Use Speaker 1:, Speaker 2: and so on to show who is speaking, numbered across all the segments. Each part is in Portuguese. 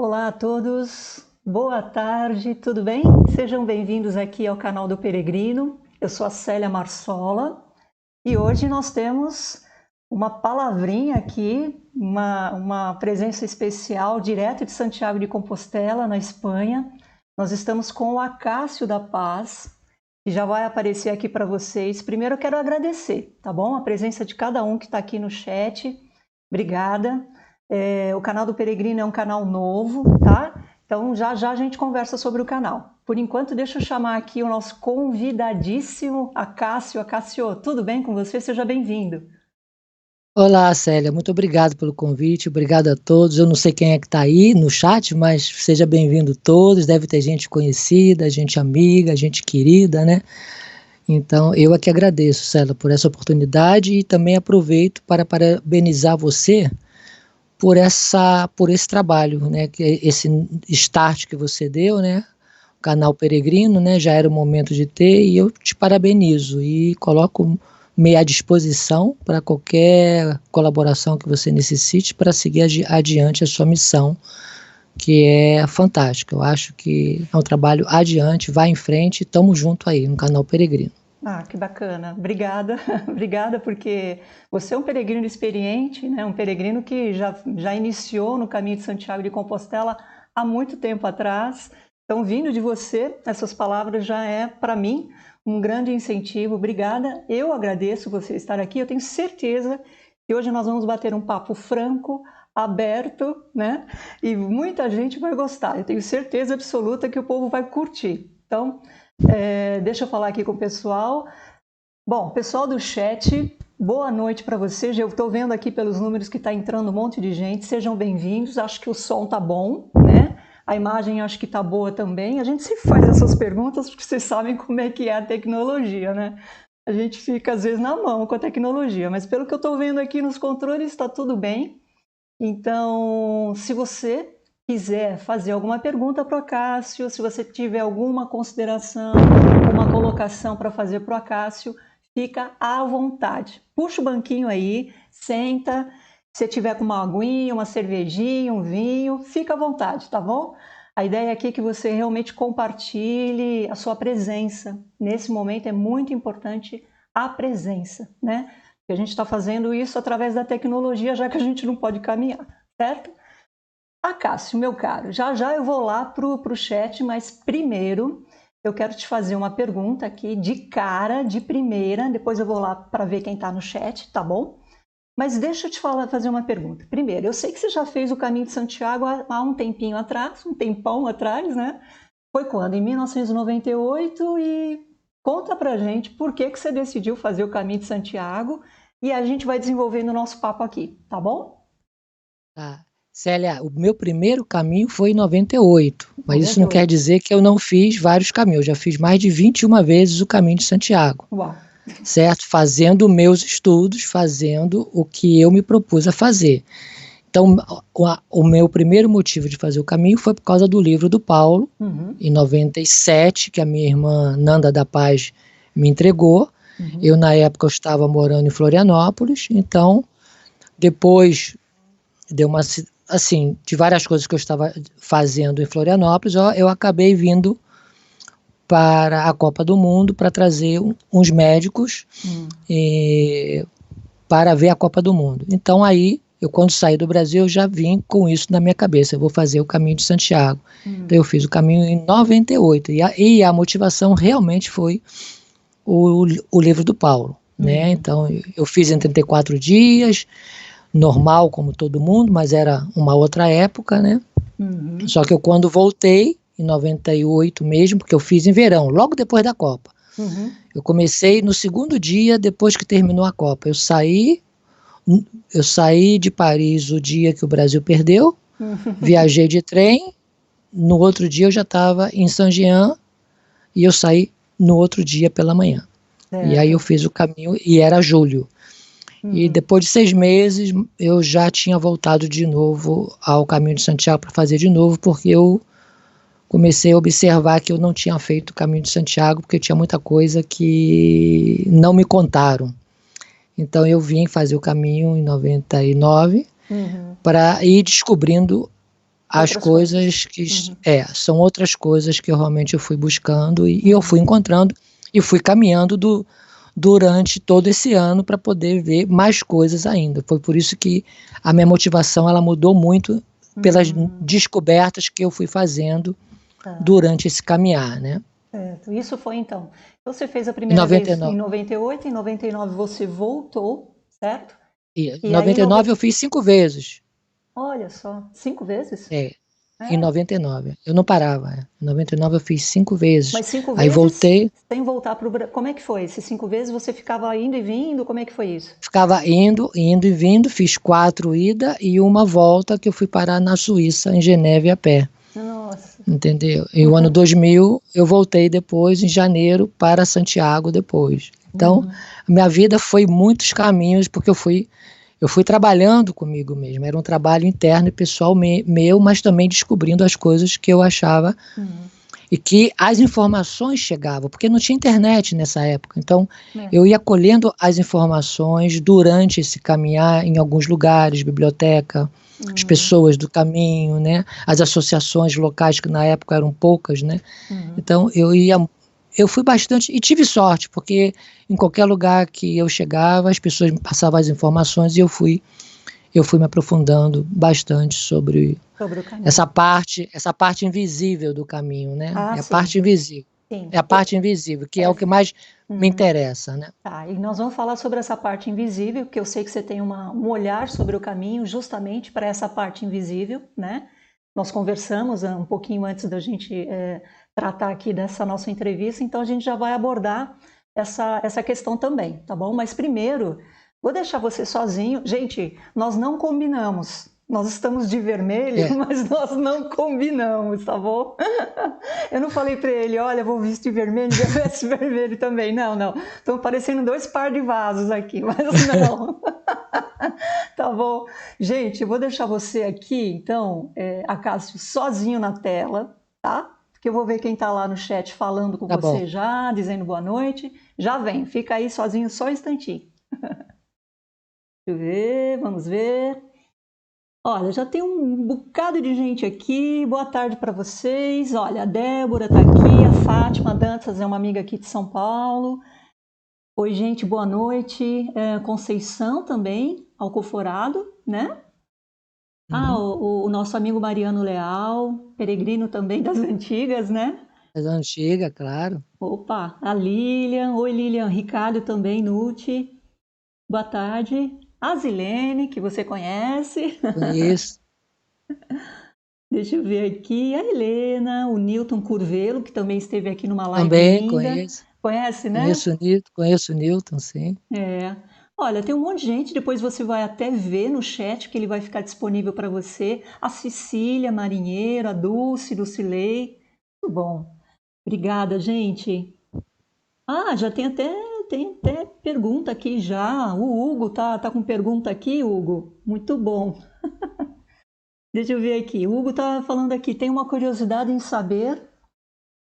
Speaker 1: Olá a todos, boa tarde, tudo bem? Sejam bem-vindos aqui ao canal do Peregrino. Eu sou a Célia Marsola e hoje nós temos uma palavrinha aqui, uma presença especial direto de Santiago de Compostela, na Espanha. Nós estamos com o Acácio da Paz, que já vai aparecer aqui para vocês. Primeiro eu quero agradecer, tá bom? A presença de cada um que está aqui no chat. Obrigada. O canal do Peregrino é um canal novo, tá? Então já já a gente conversa sobre o canal. Por enquanto, deixa eu chamar aqui o nosso convidadíssimo Acácio. Acácio, tudo bem com você? Seja bem-vindo.
Speaker 2: Olá, Célia, muito obrigado pelo convite, obrigado a todos. Eu não sei quem é que está aí no chat, mas seja bem-vindo todos. Deve ter gente conhecida, gente amiga, gente querida, né? Então, eu aqui agradeço, Célia, por essa oportunidade e também aproveito para parabenizar você por esse trabalho, né? Esse start que você deu, né? O canal Peregrino, né? Já era o momento de ter e eu te parabenizo e coloco-me à disposição para qualquer colaboração que você necessite para seguir adiante a sua missão, que é fantástica. Eu acho que é um trabalho adiante, vai em frente, estamos junto aí no canal Peregrino.
Speaker 1: Ah, que bacana. Obrigada. Obrigada porque você é um peregrino experiente, né? Um peregrino que já iniciou no caminho de Santiago de Compostela há muito tempo atrás. Então, vindo de você, essas palavras já é, para mim, um grande incentivo. Obrigada. Eu agradeço você estar aqui. Eu tenho certeza que hoje nós vamos bater um papo franco, aberto, né? E muita gente vai gostar. Eu tenho certeza absoluta que o povo vai curtir. Então, deixa eu falar aqui com o pessoal. Bom, pessoal do chat, boa noite para vocês. Eu estou vendo aqui pelos números que está entrando um monte de gente. Sejam bem-vindos. Acho que o som tá bom, né? A imagem acho que tá boa também. A gente se faz essas perguntas porque vocês sabem como é que é a tecnologia, né? A gente fica às vezes na mão com a tecnologia, mas pelo que eu estou vendo aqui nos controles está tudo bem. Então, se você quiser fazer alguma pergunta para o Acácio, se você tiver alguma consideração, uma colocação para fazer para o Acácio, fica à vontade. Puxa o banquinho aí, senta. Se tiver com uma aguinha, uma cervejinha, um vinho, fica à vontade, tá bom? A ideia aqui é que você realmente compartilhe a sua presença. Nesse momento é muito importante a presença, né? A gente está fazendo isso através da tecnologia, já que a gente não pode caminhar, certo? Acácio, meu caro, já já eu vou lá pro chat, mas primeiro eu quero te fazer uma pergunta aqui de cara, de primeira, depois eu vou lá para ver quem está no chat, tá bom? Mas deixa eu te fazer uma pergunta. Primeiro, eu sei que você já fez o Caminho de Santiago há um tempinho atrás, um tempão atrás, né? Foi quando? Em 1998 e conta pra gente por que você decidiu fazer o Caminho de Santiago e a gente vai desenvolvendo o nosso papo aqui, tá bom?
Speaker 2: Tá. Célia, o meu primeiro caminho foi em 98, mas isso não quer
Speaker 1: 98.
Speaker 2: dizer que eu não fiz vários caminhos. Eu já fiz mais de 21 vezes o caminho de Santiago,
Speaker 1: Uau.
Speaker 2: certo? Fazendo meus estudos, fazendo o que eu me propus a fazer. Então, o meu primeiro motivo de fazer o caminho foi por causa do livro do Paulo,
Speaker 1: Uhum,
Speaker 2: em 97, que a minha irmã Nanda da Paz me entregou.
Speaker 1: uhum,
Speaker 2: Eu, na época, eu estava morando em Florianópolis, então, depois deu uma, assim, de várias coisas que eu estava fazendo em Florianópolis, eu acabei vindo para a Copa do Mundo para trazer uns médicos para ver a Copa do Mundo. Então aí, eu quando saí do Brasil, eu já vim com isso na minha cabeça, eu vou fazer o caminho de Santiago. Então eu fiz o caminho em 98 e a motivação realmente foi o livro do Paulo, né?
Speaker 1: uhum,
Speaker 2: Então eu fiz em 34 dias, normal como todo mundo, mas era uma outra época, né?
Speaker 1: uhum,
Speaker 2: Só que eu quando voltei, em 98 mesmo, porque eu fiz em verão, logo depois da Copa.
Speaker 1: uhum.
Speaker 2: Eu comecei no segundo dia depois que terminou a Copa. Eu saí de Paris o dia que o Brasil perdeu, viajei de trem, no outro dia eu já estava em Saint-Jean e eu saí no outro dia pela manhã. E aí eu
Speaker 1: Certo.
Speaker 2: fiz o caminho e era julho. E
Speaker 1: Uhum.
Speaker 2: depois de 6 meses eu já tinha voltado de novo ao caminho de Santiago para fazer de novo, porque eu comecei a observar que eu não tinha feito o caminho de Santiago, porque tinha muita coisa que não me contaram. Então eu vim fazer o caminho em 99
Speaker 1: Uhum.
Speaker 2: para ir descobrindo as
Speaker 1: Outras coisas.
Speaker 2: coisas que são outras coisas que eu realmente fui buscando e eu fui encontrando e fui caminhando durante todo esse ano para poder ver mais coisas ainda. Foi por isso que a minha motivação ela mudou muito pelas descobertas que eu fui fazendo durante esse caminhar, né?
Speaker 1: Certo. Isso foi então. Você fez a
Speaker 2: Em
Speaker 1: primeira vez em
Speaker 2: 99.
Speaker 1: 98, em 99 você voltou, certo?
Speaker 2: E em
Speaker 1: E aí,
Speaker 2: 99 eu fiz 5 vezes.
Speaker 1: olha só, 5 vezes?
Speaker 2: Em 99. Eu não parava. Em 99 eu fiz 5 vezes.
Speaker 1: Mas 5
Speaker 2: Aí
Speaker 1: vezes
Speaker 2: voltei,
Speaker 1: sem voltar para o Brasil. Como é que foi? Esses 5 vezes você ficava indo e vindo? Como é que foi isso?
Speaker 2: ficava indo e vindo, fiz 4 ida e uma volta que eu fui parar na Suíça, em Geneve a pé.
Speaker 1: Nossa.
Speaker 2: Entendeu? E o ano 2000 eu voltei depois, em janeiro, para Santiago depois. Então, a minha vida foi muitos caminhos, porque eu fui trabalhando comigo mesmo. Era um trabalho interno e pessoal meu, mas também descobrindo as coisas que eu achava e que as informações chegavam, porque não tinha internet nessa época. Então, eu ia colhendo as informações durante esse caminhar em alguns lugares, biblioteca, as pessoas do caminho, né? As associações locais, que na época eram poucas, né? Então, eu fui bastante, e tive sorte, porque em qualquer lugar que eu chegava, as pessoas me passavam as informações e eu fui me aprofundando bastante sobre
Speaker 1: Sobre o caminho.
Speaker 2: essa parte invisível do caminho, né?
Speaker 1: Ah,
Speaker 2: É a
Speaker 1: sim.
Speaker 2: parte invisível.
Speaker 1: Sim.
Speaker 2: É a parte invisível, que é o que mais me interessa, né?
Speaker 1: Tá, e nós vamos falar sobre essa parte invisível, que eu sei que você tem um olhar sobre o caminho justamente para essa parte invisível, né? Nós conversamos um pouquinho antes da gente tratar aqui dessa nossa entrevista, então a gente já vai abordar essa questão também, tá bom? Mas primeiro, vou deixar você sozinho. Gente, nós não combinamos. Nós estamos de vermelho, mas nós não combinamos, tá bom? Eu não falei para ele, olha, vou vestir vermelho, já veste vermelho também. Não, não. Estão parecendo 2 par de vasos aqui, mas não. Tá bom? Gente, eu vou deixar você aqui, então, Acácio, sozinho na tela, tá? Porque eu vou ver quem tá lá no chat falando com você já, dizendo boa noite. Já vem, fica aí sozinho só um instantinho. Deixa eu ver, vamos ver. Olha, já tem um bocado de gente aqui. Boa tarde para vocês. Olha, a Débora está aqui, a Fátima Dantas é uma amiga aqui de São Paulo. Oi, gente, boa noite. Conceição também, Alcoforado, né? O nosso amigo Mariano Leal, peregrino também das antigas, né?
Speaker 2: Das antigas, claro.
Speaker 1: Opa, a Lilian. Oi, Lilian. Ricardo também, Nuti. Boa tarde. A Zilene, que você conhece.
Speaker 2: Conheço.
Speaker 1: Deixa eu ver aqui. A Helena, o Newton Curvelo, que também esteve aqui numa live
Speaker 2: Também
Speaker 1: linda.
Speaker 2: conheço.
Speaker 1: Conhece, né?
Speaker 2: Conheço o Newton, sim.
Speaker 1: Olha, tem um monte de gente, depois você vai até ver no chat que ele vai ficar disponível para você. A Cecília Marinheiro, a Dulce, Lucilei. Muito bom. Obrigada, gente. Já tem até pergunta aqui já. O Hugo tá com pergunta aqui, Hugo. Muito bom. Deixa eu ver aqui. O Hugo tá falando aqui. Tem uma curiosidade em saber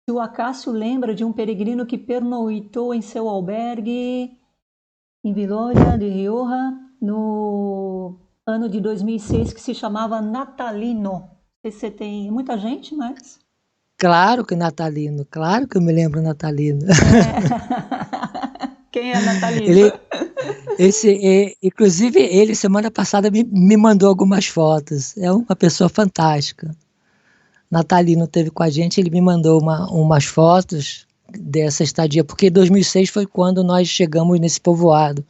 Speaker 1: se o Acácio lembra de um peregrino que pernoitou em seu albergue em Viloria de Rioja no ano de 2006 que se chamava Natalino. Não sei se você tem muita gente, mas...
Speaker 2: Claro que Natalino, claro que eu me lembro Natalino.
Speaker 1: Quem é Natalino?
Speaker 2: Inclusive, ele, semana passada, me mandou algumas fotos. É uma pessoa fantástica. Natalino esteve com a gente, ele me mandou umas fotos dessa estadia, porque 2006 foi quando nós chegamos nesse povoado.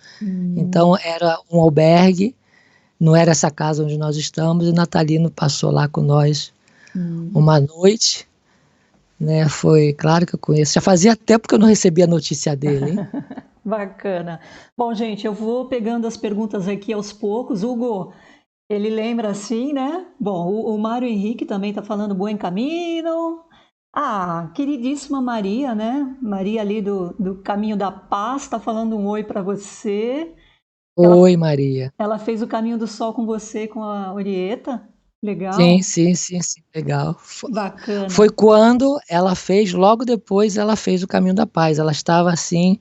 Speaker 2: Então, era um albergue, não era essa casa onde nós estamos, e Natalino passou lá com nós uma noite. Né, foi claro que eu conheço. Já fazia tempo que eu não recebia a notícia dele, hein?
Speaker 1: Bacana. Bom, gente, eu vou pegando as perguntas aqui aos poucos. Hugo, ele lembra assim, né? Bom, o Mário Henrique também está falando Buen Camino. Queridíssima Maria, né? Maria ali do Caminho da Paz está falando um oi para você.
Speaker 2: Oi, Maria.
Speaker 1: Ela fez o Caminho do Sol com você, com a Orieta. Legal.
Speaker 2: Sim, legal.
Speaker 1: Bacana.
Speaker 2: Foi quando ela fez, logo depois ela fez o Caminho da Paz. Ela estava assim,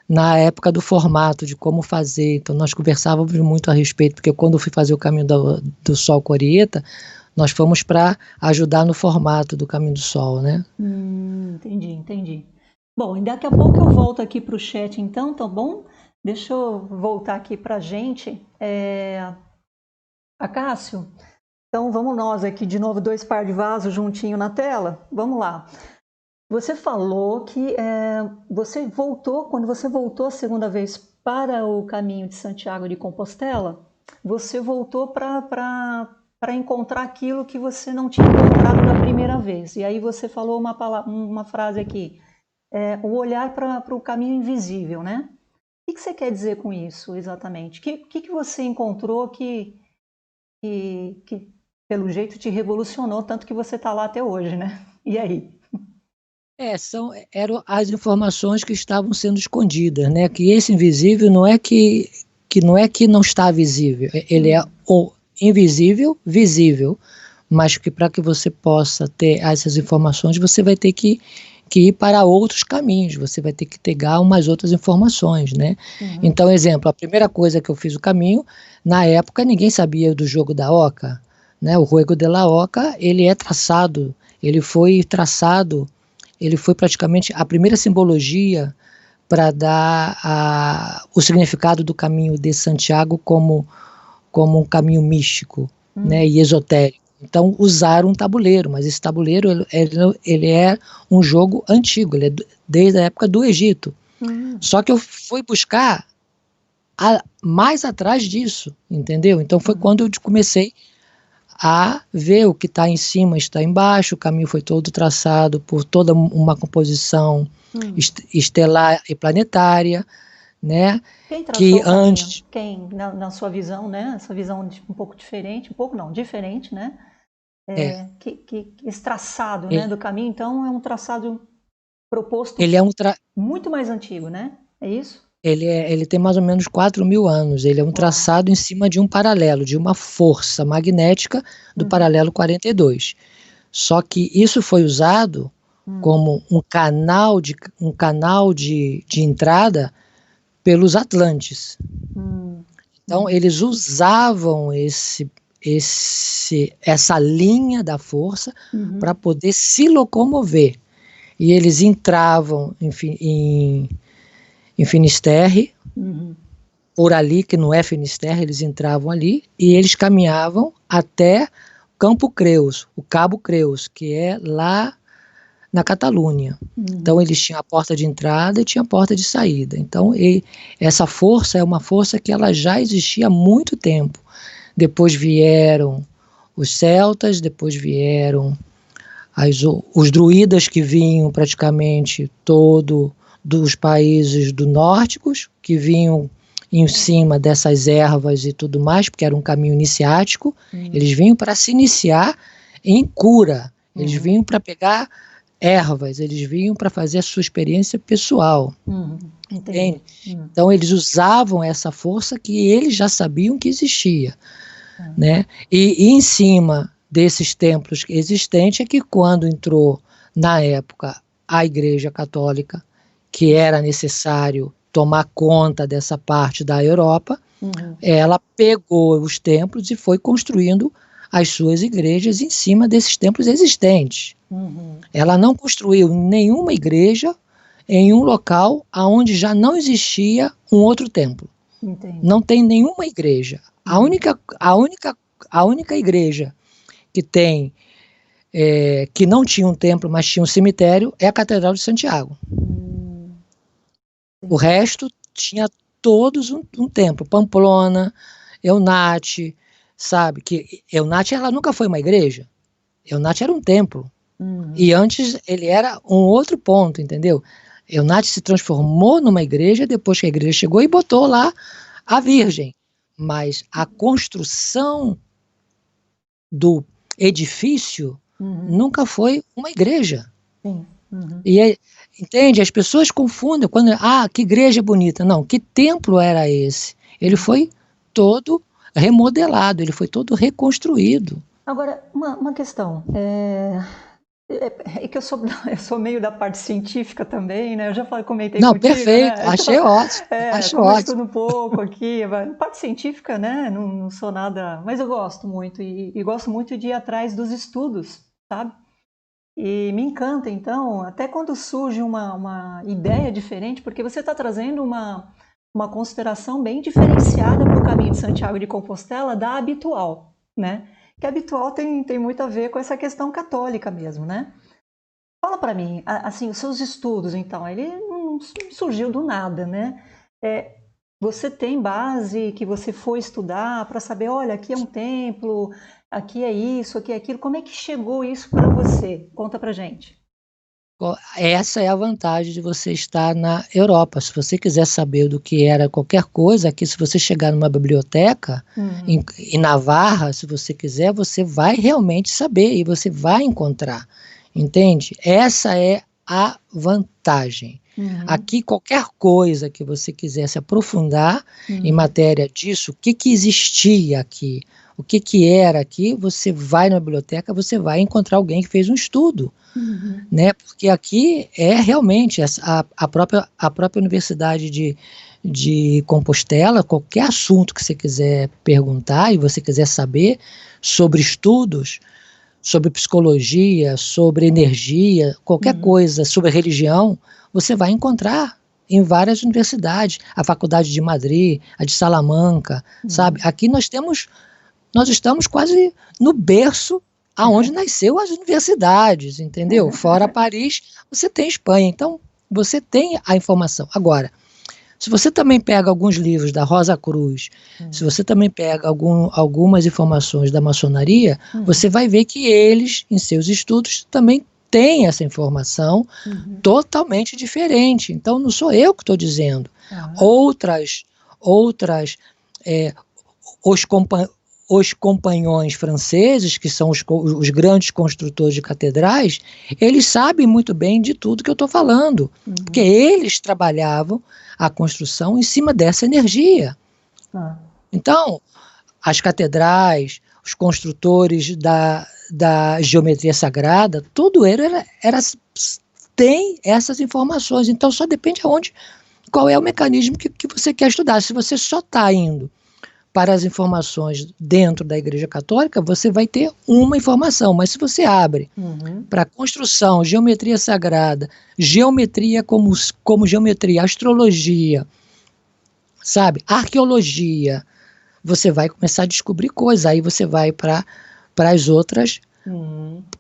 Speaker 2: na época do formato, de como fazer. Então nós conversávamos muito a respeito, porque quando eu fui fazer o Caminho do Sol com a Orieta, nós fomos para ajudar no formato do Caminho do Sol, né?
Speaker 1: Entendi. Bom, e daqui a pouco eu volto aqui para o chat, então, tá bom? Deixa eu voltar aqui para a gente. Acácio, então vamos nós aqui de novo, 2 par de vasos juntinho na tela. Vamos lá. Você falou que você voltou, quando você voltou a segunda vez para o caminho de Santiago de Compostela, você voltou para encontrar aquilo que você não tinha encontrado da primeira vez. E aí você falou uma frase aqui, o olhar para o caminho invisível, né? O que você quer dizer com isso, exatamente? O que você encontrou que, pelo jeito, te revolucionou, tanto que você está lá até hoje, né? E aí?
Speaker 2: Eram as informações que estavam sendo escondidas, né? Que esse invisível não é que não está visível, ele é o invisível, visível, mas que para que você possa ter essas informações, você vai ter que ir para outros caminhos, você vai ter que pegar umas outras informações, né? Então, exemplo, a primeira coisa que eu fiz o caminho, na época ninguém sabia do jogo da Oca, né? O Juego de la Oca, ele foi praticamente a primeira simbologia para dar o significado do caminho de Santiago como um caminho místico, né, e esotérico. Então usaram um tabuleiro, mas esse tabuleiro ele é um jogo antigo, ele é desde a época do Egito. Só que eu fui buscar mais atrás disso, entendeu? Então foi quando eu comecei a ver o que está em cima está embaixo, o caminho foi todo traçado por toda uma composição estelar e planetária, né?
Speaker 1: Quem traçou o caminho? Quem, na sua visão, né? Essa visão um pouco diferente, um pouco não, diferente, né? Esse traçado, né, do caminho, então, é um traçado proposto muito mais antigo, né? É isso?
Speaker 2: Ele tem mais ou menos 4.000 anos. Ele é um traçado em cima de um paralelo, de uma força magnética do paralelo 42. Só que isso foi usado como um canal de entrada pelos Atlantes. Então, eles usavam essa linha da força para poder se locomover. E eles entravam, enfim, em Finisterre, por ali, que não é Finisterre, eles entravam ali e eles caminhavam até Campo Creus, o Cabo Creus, que é lá na Catalunha. Então eles tinham a porta de entrada e tinha a porta de saída. Então essa força é uma força que ela já existia há muito tempo. Depois vieram os celtas, depois vieram os druidas, que vinham praticamente dos países do nórdicos, que vinham em cima dessas ervas e tudo mais, porque era um caminho iniciático. Eles vinham para se iniciar em cura, eles vinham para pegar ervas, eles vinham para fazer a sua experiência pessoal. Entende? Então eles usavam essa força que eles já sabiam que existia, né? E em cima desses templos existentes é que, quando entrou na época a Igreja Católica, que era necessário tomar conta dessa parte da Europa, ela pegou os templos e foi construindo as suas igrejas em cima desses templos existentes. Ela não construiu nenhuma igreja em um local onde já não existia um outro templo. Não tem nenhuma igreja. A única igreja que tem, que não tinha um templo, mas tinha um cemitério, é a Catedral de Santiago. O resto tinha todos um templo. Pamplona, Eunate, sabe? Que Eunate, ela nunca foi uma igreja. Eunate era um templo. E antes ele era um outro ponto, entendeu? Eunate se transformou numa igreja depois que a igreja chegou e botou lá a Virgem. Mas a construção do edifício nunca foi uma igreja. E entende? As pessoas confundem quando, que igreja bonita. Não, que templo era esse? Ele foi todo remodelado, ele foi todo reconstruído.
Speaker 1: Agora, uma questão. É que eu sou meio da parte científica também, né? Eu já comentei
Speaker 2: Não,
Speaker 1: contigo,
Speaker 2: perfeito,
Speaker 1: né?
Speaker 2: achei ótimo, acho
Speaker 1: Como eu
Speaker 2: ótimo.
Speaker 1: estudo um pouco aqui, parte científica, né? Não sou nada, mas eu gosto muito e gosto muito de ir atrás dos estudos, sabe? E me encanta, então, até quando surge uma ideia diferente, porque você está trazendo uma consideração bem diferenciada para o caminho de Santiago de Compostela da habitual, né? Que a habitual tem muito a ver com essa questão católica mesmo, né? Fala para mim, assim, os seus estudos, então, ele não surgiu do nada, né? É, você tem base que você foi estudar para saber, olha, aqui é um templo, aqui é isso, aqui é aquilo. Como é que chegou isso para você? Conta pra gente.
Speaker 2: Essa é a vantagem de você estar na Europa. Se você quiser saber do que era qualquer coisa, aqui se você chegar numa biblioteca, em Navarra, se você quiser, você vai realmente saber e você vai encontrar. Entende? Essa é a vantagem. Aqui, qualquer coisa que você quiser se aprofundar em matéria disso, o que existia aqui, o que era aqui, você vai na biblioteca, você vai encontrar alguém que fez um estudo. Né? Porque aqui é realmente a própria Universidade de Compostela, qualquer assunto que você quiser perguntar e você quiser saber sobre estudos, sobre psicologia, sobre energia, qualquer coisa sobre religião, você vai encontrar em várias universidades, a Faculdade de Madrid, a de Salamanca, sabe? Aqui nós estamos quase no berço aonde nasceu as universidades, entendeu? Fora Paris, você tem Espanha, então você tem a informação. Agora, se você também pega alguns livros da Rosa Cruz, se você também pega algumas informações da maçonaria, você vai ver que eles, em seus estudos, também têm essa informação totalmente diferente. Então, não sou eu que estou dizendo. Outras, os companhões franceses, que são os grandes construtores de catedrais, eles sabem muito bem de tudo que eu estou falando, porque eles trabalhavam a construção em cima dessa energia. Então, as catedrais, os construtores da geometria sagrada, tudo tem essas informações. Então, só depende qual é o mecanismo que você quer estudar. Se você só está indo para as informações dentro da Igreja Católica, você vai ter uma informação, mas se você abre para construção, geometria sagrada, geometria como geometria, astrologia, sabe, arqueologia, você vai começar a descobrir coisas, aí você vai para as outras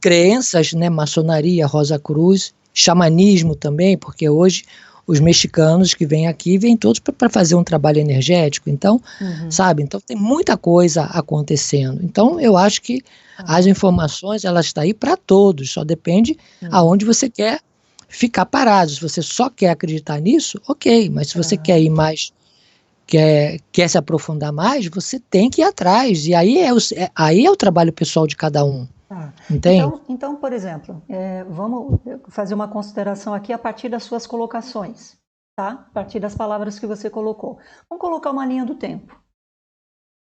Speaker 2: crenças, né, maçonaria, Rosa Cruz, xamanismo também, porque hoje os mexicanos que vêm aqui, vêm todos para fazer um trabalho energético, então, sabe, então tem muita coisa acontecendo. Então, eu acho que as informações, elas estão aí para todos, só depende aonde você quer ficar parado. Se você só quer acreditar nisso, ok, mas se você quer ir mais, quer se aprofundar mais, você tem que ir atrás, e aí é o trabalho pessoal de cada um. Entende?
Speaker 1: Então, por exemplo, vamos fazer uma consideração aqui a partir das suas colocações, tá? A partir das palavras que você colocou. Vamos colocar uma linha do tempo,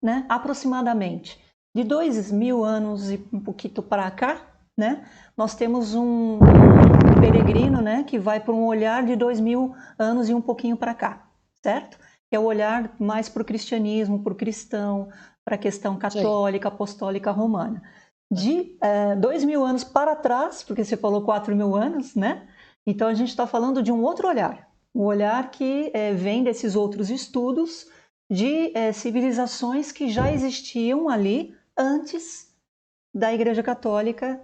Speaker 1: né? Aproximadamente de 2000 anos e um pouquinho para cá, né? Nós temos um peregrino, né? Que vai para um olhar de 2000 anos e um pouquinho para cá, certo? Que é o olhar mais para o cristianismo, para o cristão, para a questão católica, apostólica, romana. De 2000 anos para trás, porque você falou 4000 anos, né? Então a gente está falando de um outro olhar, um olhar que vem desses outros estudos de civilizações que já existiam ali antes da Igreja Católica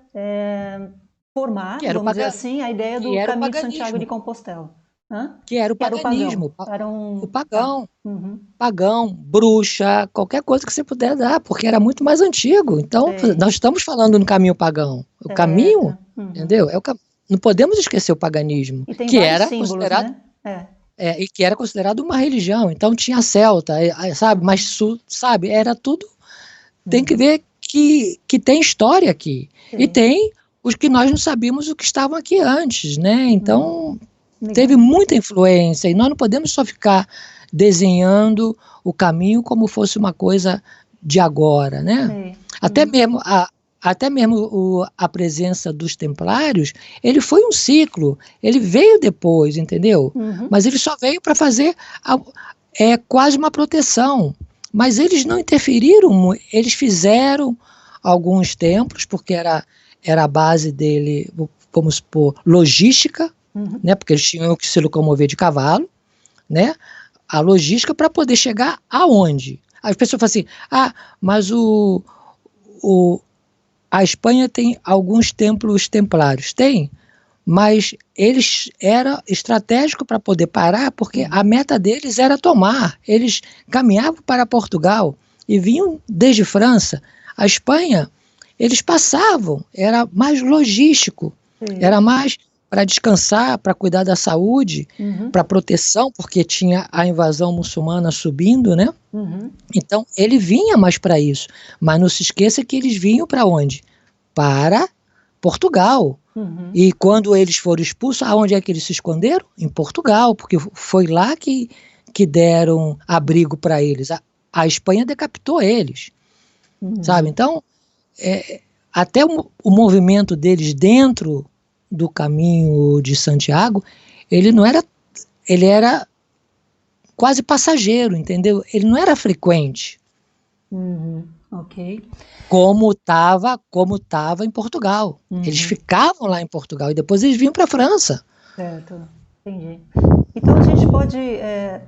Speaker 1: formar, vamos dizer assim, a ideia do caminho de Santiago de Compostela.
Speaker 2: Que era o paganismo,
Speaker 1: o
Speaker 2: pagão, pagão, bruxa, qualquer coisa que você puder dar, porque era muito mais antigo. Então, nós estamos falando no caminho pagão. O caminho, entendeu? Não podemos esquecer o paganismo, que era considerado,
Speaker 1: né?
Speaker 2: E que era considerado uma religião. Então tinha celta, sabe? Mas sabe? Era tudo. Tem que ver que tem história aqui. E tem os que nós não sabíamos o que estavam aqui antes, né? Então teve muita influência, e nós não podemos só ficar desenhando o caminho como fosse uma coisa de agora, né? Até mesmo até mesmo a presença dos templários, ele foi um ciclo, ele veio depois, entendeu? Mas ele só veio para fazer quase uma proteção. Mas eles não interferiram, eles fizeram alguns templos, porque era a base dele, vamos supor, logística, né? Porque eles tinham que se locomover de cavalo, né? A logística para poder chegar aonde? As pessoas falam assim, mas a Espanha tem alguns templos templários. Tem, mas eles eram estratégicos para poder parar, porque a meta deles era tomar. Eles caminhavam para Portugal e vinham desde França. A Espanha, eles passavam, era mais logístico, era mais para descansar, para cuidar da saúde, para proteção, porque tinha a invasão muçulmana subindo, né? Então, ele vinha mais para isso. Mas não se esqueça que eles vinham para onde? Para Portugal. E quando eles foram expulsos, aonde é que eles se esconderam? Em Portugal, porque foi lá que deram abrigo para eles. A Espanha decapitou eles, sabe? Então, até o movimento deles dentro do caminho de Santiago, ele era quase passageiro, entendeu? Ele não era frequente.
Speaker 1: Ok.
Speaker 2: Como estava em Portugal. Eles ficavam lá em Portugal e depois eles vinham para a França.
Speaker 1: Certo, entendi. Então a gente pode...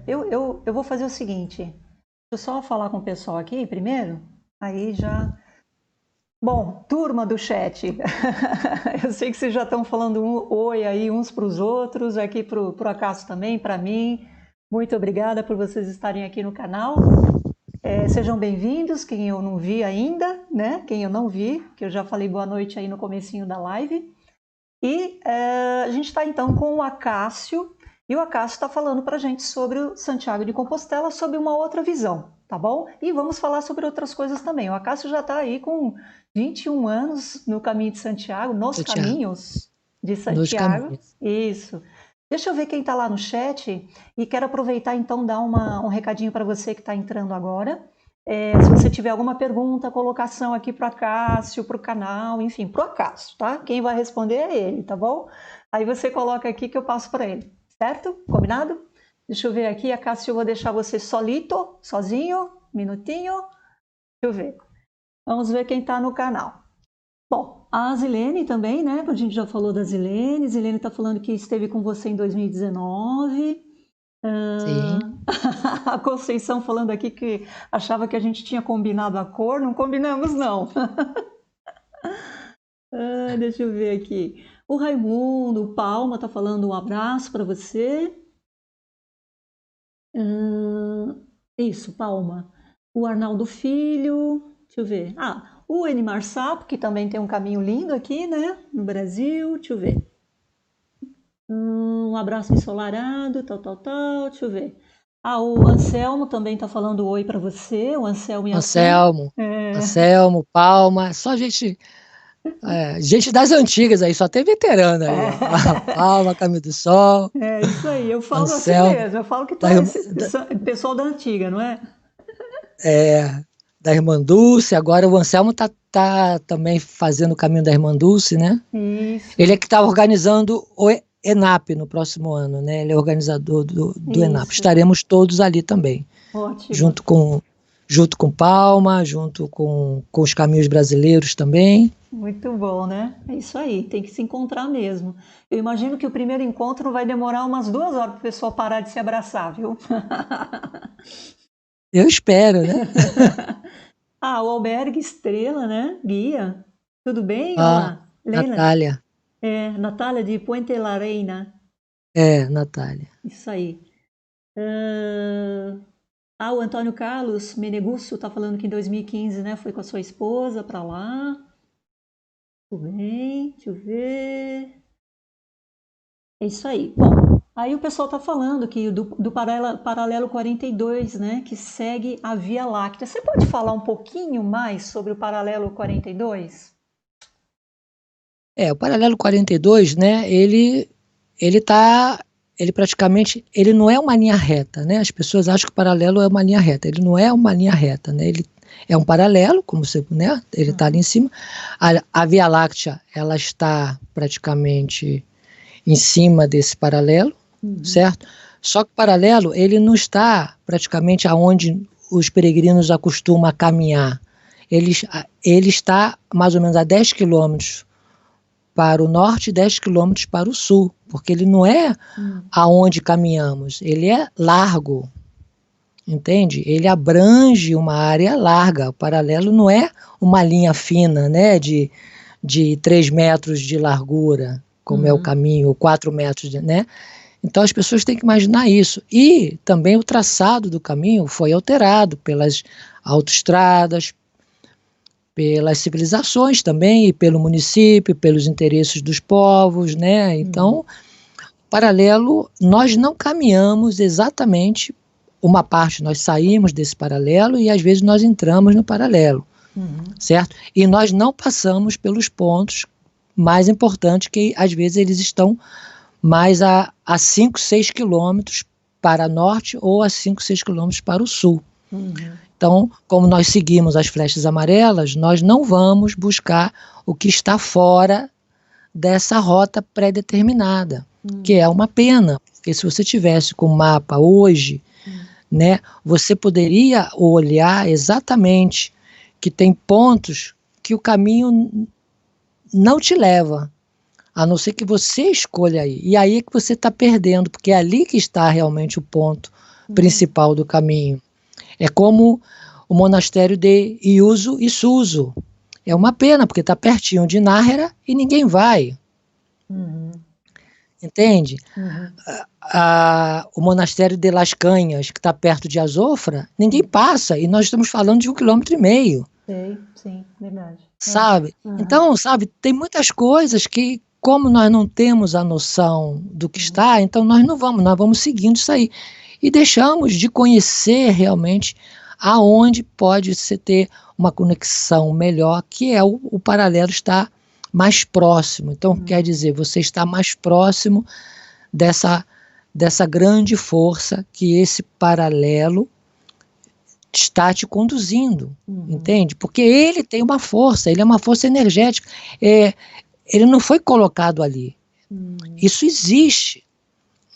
Speaker 1: eu vou fazer o seguinte, deixa eu só falar com o pessoal aqui primeiro, aí já... Bom, turma do chat, eu sei que vocês já estão falando oi aí uns para os outros, aqui para o Acácio também, para mim. Muito obrigada por vocês estarem aqui no canal. Sejam bem-vindos, quem eu não vi ainda, né? Quem eu não vi, que eu já falei boa noite aí no comecinho da live. E a gente está então com o Acácio, e o Acácio está falando para a gente sobre o Santiago de Compostela, sobre uma outra visão, tá bom? E vamos falar sobre outras coisas também. O Acácio já está aí com 21 anos no caminho de Santiago, nos caminhos de Santiago. Isso. Deixa eu ver quem está lá no chat e quero aproveitar então dar um recadinho para você que está entrando agora. Se você tiver alguma pergunta, colocação aqui para o Acácio, para o canal, enfim, para o Acácio, tá? Quem vai responder é ele, tá bom? Aí você coloca aqui que eu passo para ele, certo? Combinado? Deixa eu ver aqui, Acácio, eu vou deixar você sozinho, minutinho. Deixa eu ver. Vamos ver quem está no canal. Bom, a Zilene também, né? A gente já falou da Zilene. Zilene está falando que esteve com você em 2019.
Speaker 2: Sim.
Speaker 1: A Conceição falando aqui que achava que a gente tinha combinado a cor. Não combinamos, não. Deixa eu ver aqui. O Raimundo, o Palma está falando um abraço para você. Isso, Palma. O Arnaldo Filho. Deixa eu ver. O Enimar Sapo, que também tem um caminho lindo aqui, né? No Brasil. Deixa eu ver. Um abraço ensolarado, tal. Deixa eu ver. O Anselmo também tá falando oi para você. O Anselmo e a
Speaker 2: Anselmo, Palma. Só gente das antigas aí, só tem veterano aí. Palma, Caminho do Sol.
Speaker 1: É isso aí. Eu falo
Speaker 2: Anselmo,
Speaker 1: assim mesmo. Eu falo que tá pessoal da antiga, não é?
Speaker 2: Da Irmã Dulce, agora o Anselmo tá também fazendo o caminho da Irmã Dulce, né?
Speaker 1: Isso.
Speaker 2: Ele é que está organizando o ENAP no próximo ano, né? Ele é organizador do ENAP. Estaremos todos ali também.
Speaker 1: Ótimo.
Speaker 2: Junto com Palma, junto com os caminhos brasileiros também.
Speaker 1: Muito bom, né? É isso aí, tem que se encontrar mesmo. Eu imagino que o primeiro encontro vai demorar umas 2 horas para o pessoal parar de se abraçar, viu?
Speaker 2: Eu espero, né?
Speaker 1: O Albergue Estrela, né? Guia. Tudo bem? Olá.
Speaker 2: Natália.
Speaker 1: Natália de Puente la Reina.
Speaker 2: Natália.
Speaker 1: Isso aí. O Antônio Carlos Menegusso está falando que em 2015, né, foi com a sua esposa para lá. Tudo bem, deixa eu ver. É isso aí. Bom, aí o pessoal está falando que do paralelo 42, né, que segue a Via Láctea. Você pode falar um pouquinho mais sobre o paralelo 42?
Speaker 2: O paralelo 42, né, ele praticamente, ele não é uma linha reta, né? As pessoas acham que o paralelo é uma linha reta. Ele não é uma linha reta, né? é um paralelo, como você, né? Ele está ali em cima. A Via Láctea, ela está praticamente em cima desse paralelo, certo? Só que o paralelo, ele não está praticamente aonde os peregrinos acostumam a caminhar. Ele está mais ou menos a 10 quilômetros para o norte e 10 quilômetros para o sul, porque ele não é aonde caminhamos, ele é largo, entende? Ele abrange uma área larga. O paralelo não é uma linha fina, né, de 3 metros de largura, como é o caminho, ou 4 metros, né? Então as pessoas têm que imaginar isso. E também o traçado do caminho foi alterado pelas autoestradas, pelas civilizações também, e pelo município, pelos interesses dos povos, né? Então, paralelo, nós não caminhamos exatamente uma parte, nós saímos desse paralelo e às vezes nós entramos no paralelo, certo? E nós não passamos pelos pontos mais importantes, que às vezes eles estão mais a 5, 6 quilômetros para norte ou a 5, 6 quilômetros para o sul. Então, como nós seguimos as flechas amarelas, nós não vamos buscar o que está fora dessa rota pré-determinada, que é uma pena, porque se você tivesse com o mapa hoje, né, você poderia olhar exatamente que tem pontos que o caminho não te leva, a não ser que você escolha aí. E aí é que você está perdendo, porque é ali que está realmente o ponto principal do caminho. É como o monastério de Iuso e Suso. É uma pena, porque está pertinho de Nájera e ninguém vai. Entende? O monastério de Las Canhas, que está perto de Azofra, ninguém passa, e nós estamos falando de 1,5 quilômetro.
Speaker 1: Sim, verdade.
Speaker 2: Sabe? Então, sabe, tem muitas coisas que, como nós não temos a noção do que está, então nós vamos seguindo isso aí. E deixamos de conhecer realmente aonde pode se ter uma conexão melhor, que é o paralelo estar mais próximo. Então, quer dizer, você está mais próximo dessa grande força que esse paralelo está te conduzindo, entende? Porque ele tem uma força, ele é uma força energética. Ele não foi colocado ali. Isso existe,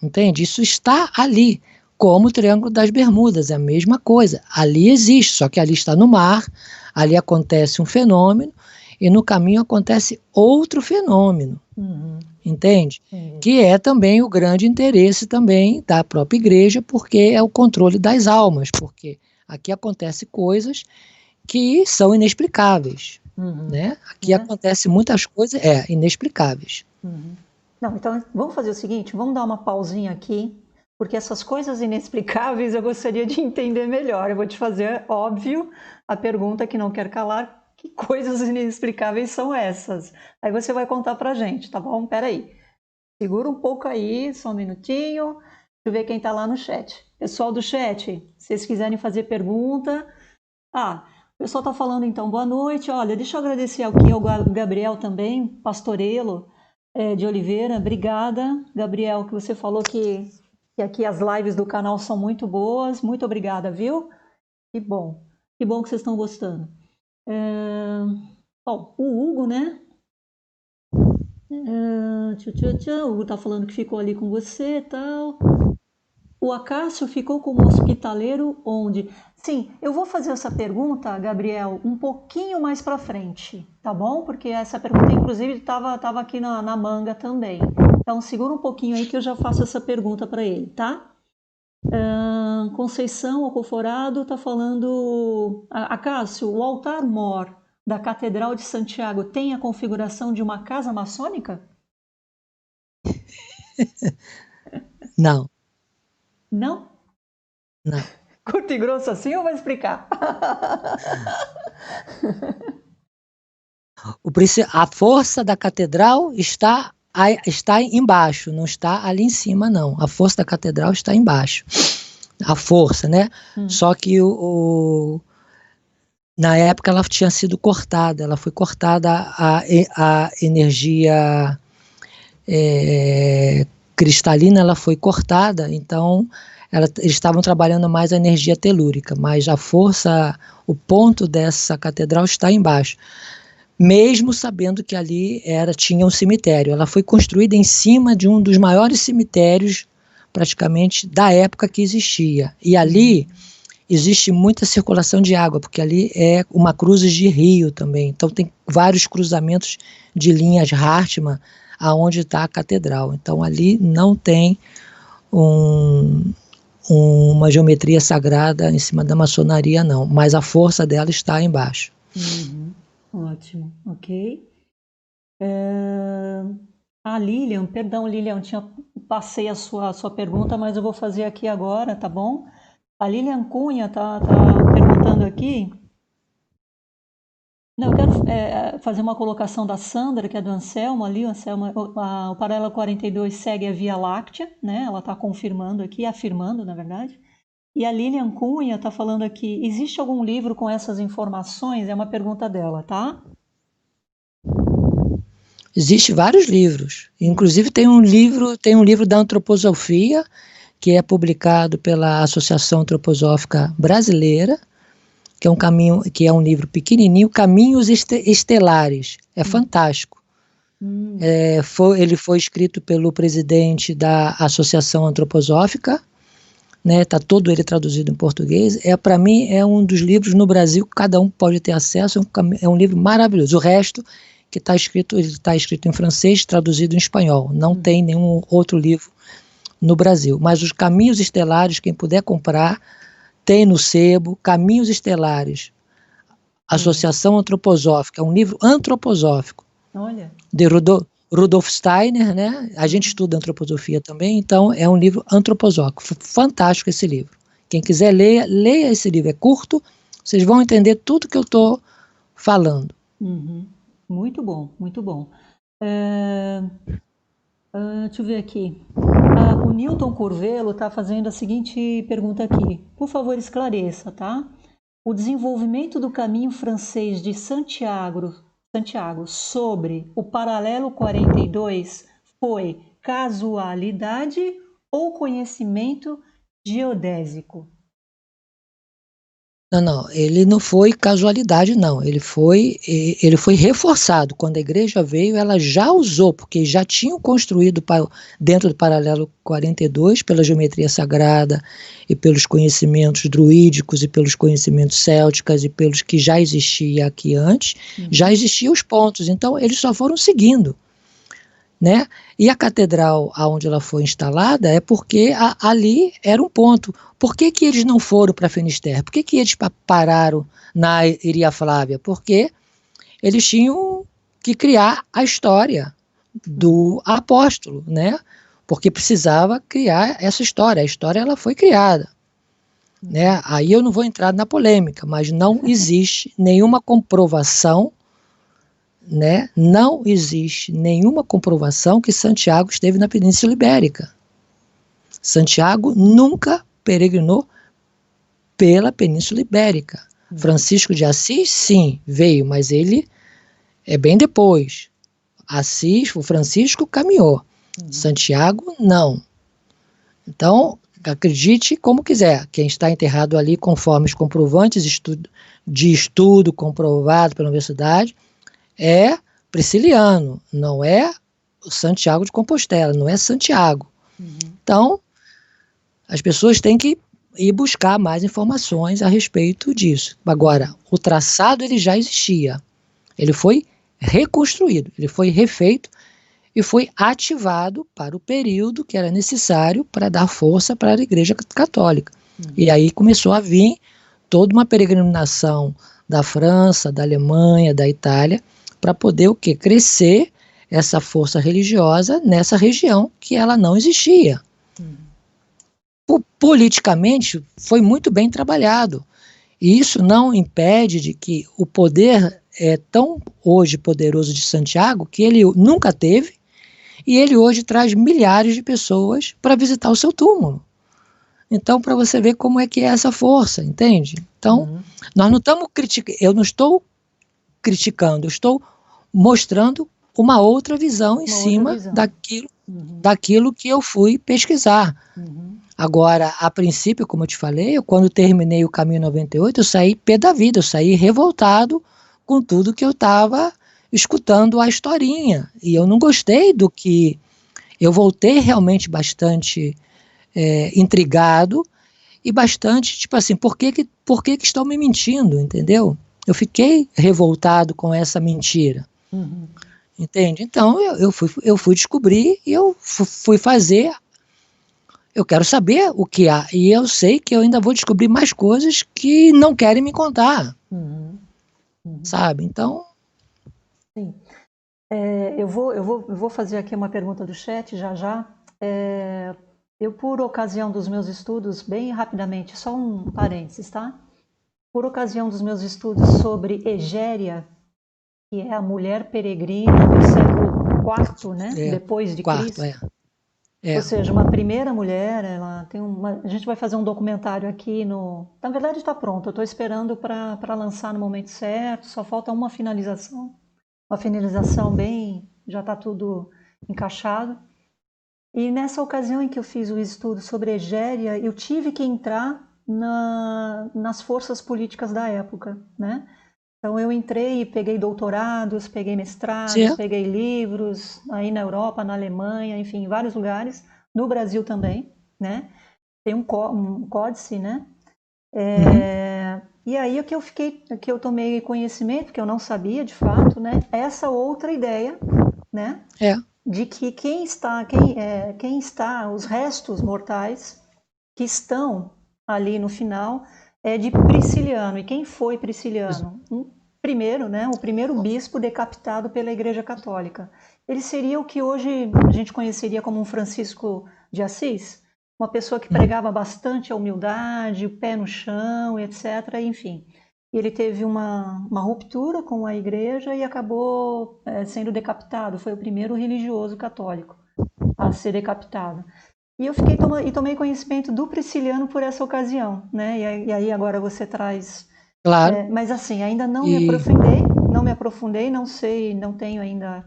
Speaker 2: entende? Isso está ali. Como o Triângulo das Bermudas, é a mesma coisa. Ali existe, só que ali está no mar, ali acontece um fenômeno, e no caminho acontece outro fenômeno, entende? Que é também o grande interesse também da própria igreja, porque é o controle das almas, porque aqui acontecem coisas que são inexplicáveis, né? Aqui acontecem muitas coisas inexplicáveis.
Speaker 1: Não, então vamos fazer o seguinte, vamos dar uma pausinha aqui, porque essas coisas inexplicáveis eu gostaria de entender melhor. Eu vou te fazer, óbvio, a pergunta que não quer calar: que coisas inexplicáveis são essas? Aí você vai contar pra gente, tá bom? Peraí, segura um pouco aí, só um minutinho, deixa eu ver quem tá lá no chat. Pessoal do chat, se vocês quiserem fazer pergunta... o pessoal tá falando então, boa noite, olha, deixa eu agradecer aqui ao Gabriel também, Pastorello de Oliveira, obrigada, Gabriel, que você falou que aqui as lives do canal são muito boas, muito obrigada, viu? Que bom que vocês estão gostando. Bom, o Hugo, né? O Hugo tá falando que ficou ali com você e tal. O Acácio ficou como hospitaleiro onde? Sim, eu vou fazer essa pergunta, Gabriel, um pouquinho mais para frente, tá bom? Porque essa pergunta, inclusive, estava aqui na manga também. Então, segura um pouquinho aí que eu já faço essa pergunta para ele, tá? Conceição Alcoforado está falando... Acácio, o altar-mor da Catedral de Santiago tem a configuração de uma casa maçônica?
Speaker 2: Não.
Speaker 1: Não?
Speaker 2: Não.
Speaker 1: Curto e grosso assim ou vai explicar?
Speaker 2: A força da catedral está embaixo, não está ali em cima, não. A força da catedral está embaixo. A força, né? Só que na época ela tinha sido cortada, ela foi cortada a energia cristalina, ela foi cortada, então eles estavam trabalhando mais a energia telúrica, mas a força, o ponto dessa catedral está embaixo. Mesmo sabendo que ali tinha um cemitério. Ela foi construída em cima de um dos maiores cemitérios, praticamente, da época que existia. E ali existe muita circulação de água, porque ali é uma cruzes de rio também. Então tem vários cruzamentos de linhas Hartmann, aonde está a catedral. Então ali não tem uma geometria sagrada em cima da maçonaria, não. Mas a força dela está embaixo.
Speaker 1: Ótimo, ok. Lilian, perdão, Lilian, passei a sua pergunta, mas eu vou fazer aqui agora, tá bom? A Lilian Cunha tá perguntando aqui. Não, eu quero fazer uma colocação da Sandra, que é do Anselmo ali. O Anselmo, o paralelo 42 segue a Via Láctea, né? Ela está confirmando aqui, afirmando, na verdade. E a Lilian Cunha está falando aqui, existe algum livro com essas informações? É uma pergunta dela, tá?
Speaker 2: Existem vários livros. Inclusive tem um livro da antroposofia, que é publicado pela Associação Antroposófica Brasileira, que é um livro pequenininho, Caminhos Estelares. É fantástico. Ele foi escrito pelo presidente da Associação Antroposófica, né? Tá todo ele traduzido em português. Para mim é um dos livros no Brasil que cada um pode ter acesso. É um livro maravilhoso. O resto que está escrito, ele está escrito em francês, traduzido em espanhol. Não tem nenhum outro livro no Brasil. Mas os Caminhos Estelares, quem puder comprar, tem no sebo. Caminhos Estelares, Associação Antroposófica, é um livro antroposófico.
Speaker 1: Olha.
Speaker 2: De Rudolf Steiner, né? A gente estuda antroposofia também, então é um livro antroposófico. Fantástico esse livro. Quem quiser leia esse livro. É curto, vocês vão entender tudo que eu estou falando.
Speaker 1: Muito bom, muito bom. Deixa eu ver aqui. O Newton Curvelo está fazendo a seguinte pergunta aqui. Por favor, esclareça, tá? O desenvolvimento do caminho francês de Santiago sobre o paralelo 42 foi casualidade ou conhecimento geodésico?
Speaker 2: Não, ele não foi casualidade, não. Ele foi reforçado. Quando a igreja veio, ela já usou, porque já tinham construído dentro do paralelo 42, pela geometria sagrada e pelos conhecimentos druídicos e pelos conhecimentos célticos e pelos que já existia aqui antes, já existiam os pontos. Então, eles só foram seguindo, né? E a catedral onde ela foi instalada é porque ali era um ponto. Por que eles não foram para Finisterre? Por que eles pararam na Iria Flávia? Porque eles tinham que criar a história do apóstolo, né? Porque precisava criar essa história. A história ela foi criada, né? Aí eu não vou entrar na polêmica, mas não existe nenhuma comprovação, né? Não existe nenhuma comprovação que Santiago esteve na Península Ibérica. Santiago nunca peregrinou pela Península Ibérica. Francisco de Assis, sim, veio, mas ele é bem depois. O Francisco caminhou. Santiago, não. Então, acredite como quiser. Quem está enterrado ali, conforme os comprovantes de estudo comprovado pela universidade, é Prisciliano, não é Santiago de Compostela, não é Santiago. Então, as pessoas têm que ir buscar mais informações a respeito disso. Agora, o traçado ele já existia. Ele foi reconstruído, ele foi refeito e foi ativado para o período que era necessário para dar força para a Igreja Católica. E aí começou a vir toda uma peregrinação da França, da Alemanha, da Itália, para poder o quê? Crescer essa força religiosa nessa região que ela não existia. Politicamente foi muito bem trabalhado. E isso não impede de que o poder é tão hoje poderoso de Santiago que ele nunca teve, e ele hoje traz milhares de pessoas para visitar o seu túmulo. Então, para você ver como é que é essa força, entende? Então, nós não estamos criticando, eu não estou criticando, eu estou mostrando uma outra visão em cima daquilo que eu fui pesquisar. Agora, a princípio, como eu te falei, quando terminei o Caminho 98, eu saí pé da vida, eu saí revoltado com tudo que eu estava escutando a historinha. E eu não gostei do que... Eu voltei realmente bastante intrigado e bastante, tipo assim, por que estão me mentindo, entendeu? Eu fiquei revoltado com essa mentira.
Speaker 1: Uhum.
Speaker 2: Entende? Então, eu fui descobrir e eu fui fazer. Eu quero saber o que há. E eu sei que eu ainda vou descobrir mais coisas que não querem me contar.
Speaker 1: Uhum. Uhum.
Speaker 2: Sabe? Então.
Speaker 1: Sim. Eu vou fazer aqui uma pergunta do chat já já. Eu, por ocasião dos meus estudos, bem rapidamente, só um parênteses, tá? Por ocasião dos meus estudos sobre Egéria, que é a mulher peregrina do século IV, né? Depois de
Speaker 2: Quarto,
Speaker 1: Cristo. Ou seja, uma primeira mulher, ela tem uma... A gente vai fazer um documentário aqui no... Na verdade está pronto, eu estou esperando para lançar no momento certo, só falta uma finalização bem... já está tudo encaixado. E nessa ocasião em que eu fiz o estudo sobre Egéria, eu tive que entrar nas forças políticas da época, né? Então eu entrei e peguei doutorados, peguei mestrados, peguei livros aí na Europa, na Alemanha, enfim, em vários lugares, no Brasil também, né? Tem um códice, né? E aí que eu tomei conhecimento, que eu não sabia de fato, né? Essa outra ideia, né? De que quem está, os restos mortais que estão ali no final é de Prisciliano. E quem foi Prisciliano? Primeiro, né, o primeiro bispo decapitado pela Igreja Católica. Ele seria o que hoje a gente conheceria como um Francisco de Assis, uma pessoa que pregava bastante a humildade, o pé no chão, etc. Enfim, ele teve uma ruptura com a Igreja e acabou sendo decapitado. Foi o primeiro religioso católico a ser decapitado. E eu tomei conhecimento do Prisciliano por essa ocasião, né? E aí agora você traz...
Speaker 2: Claro.
Speaker 1: Mas assim, ainda não me aprofundei, não sei, não tenho ainda...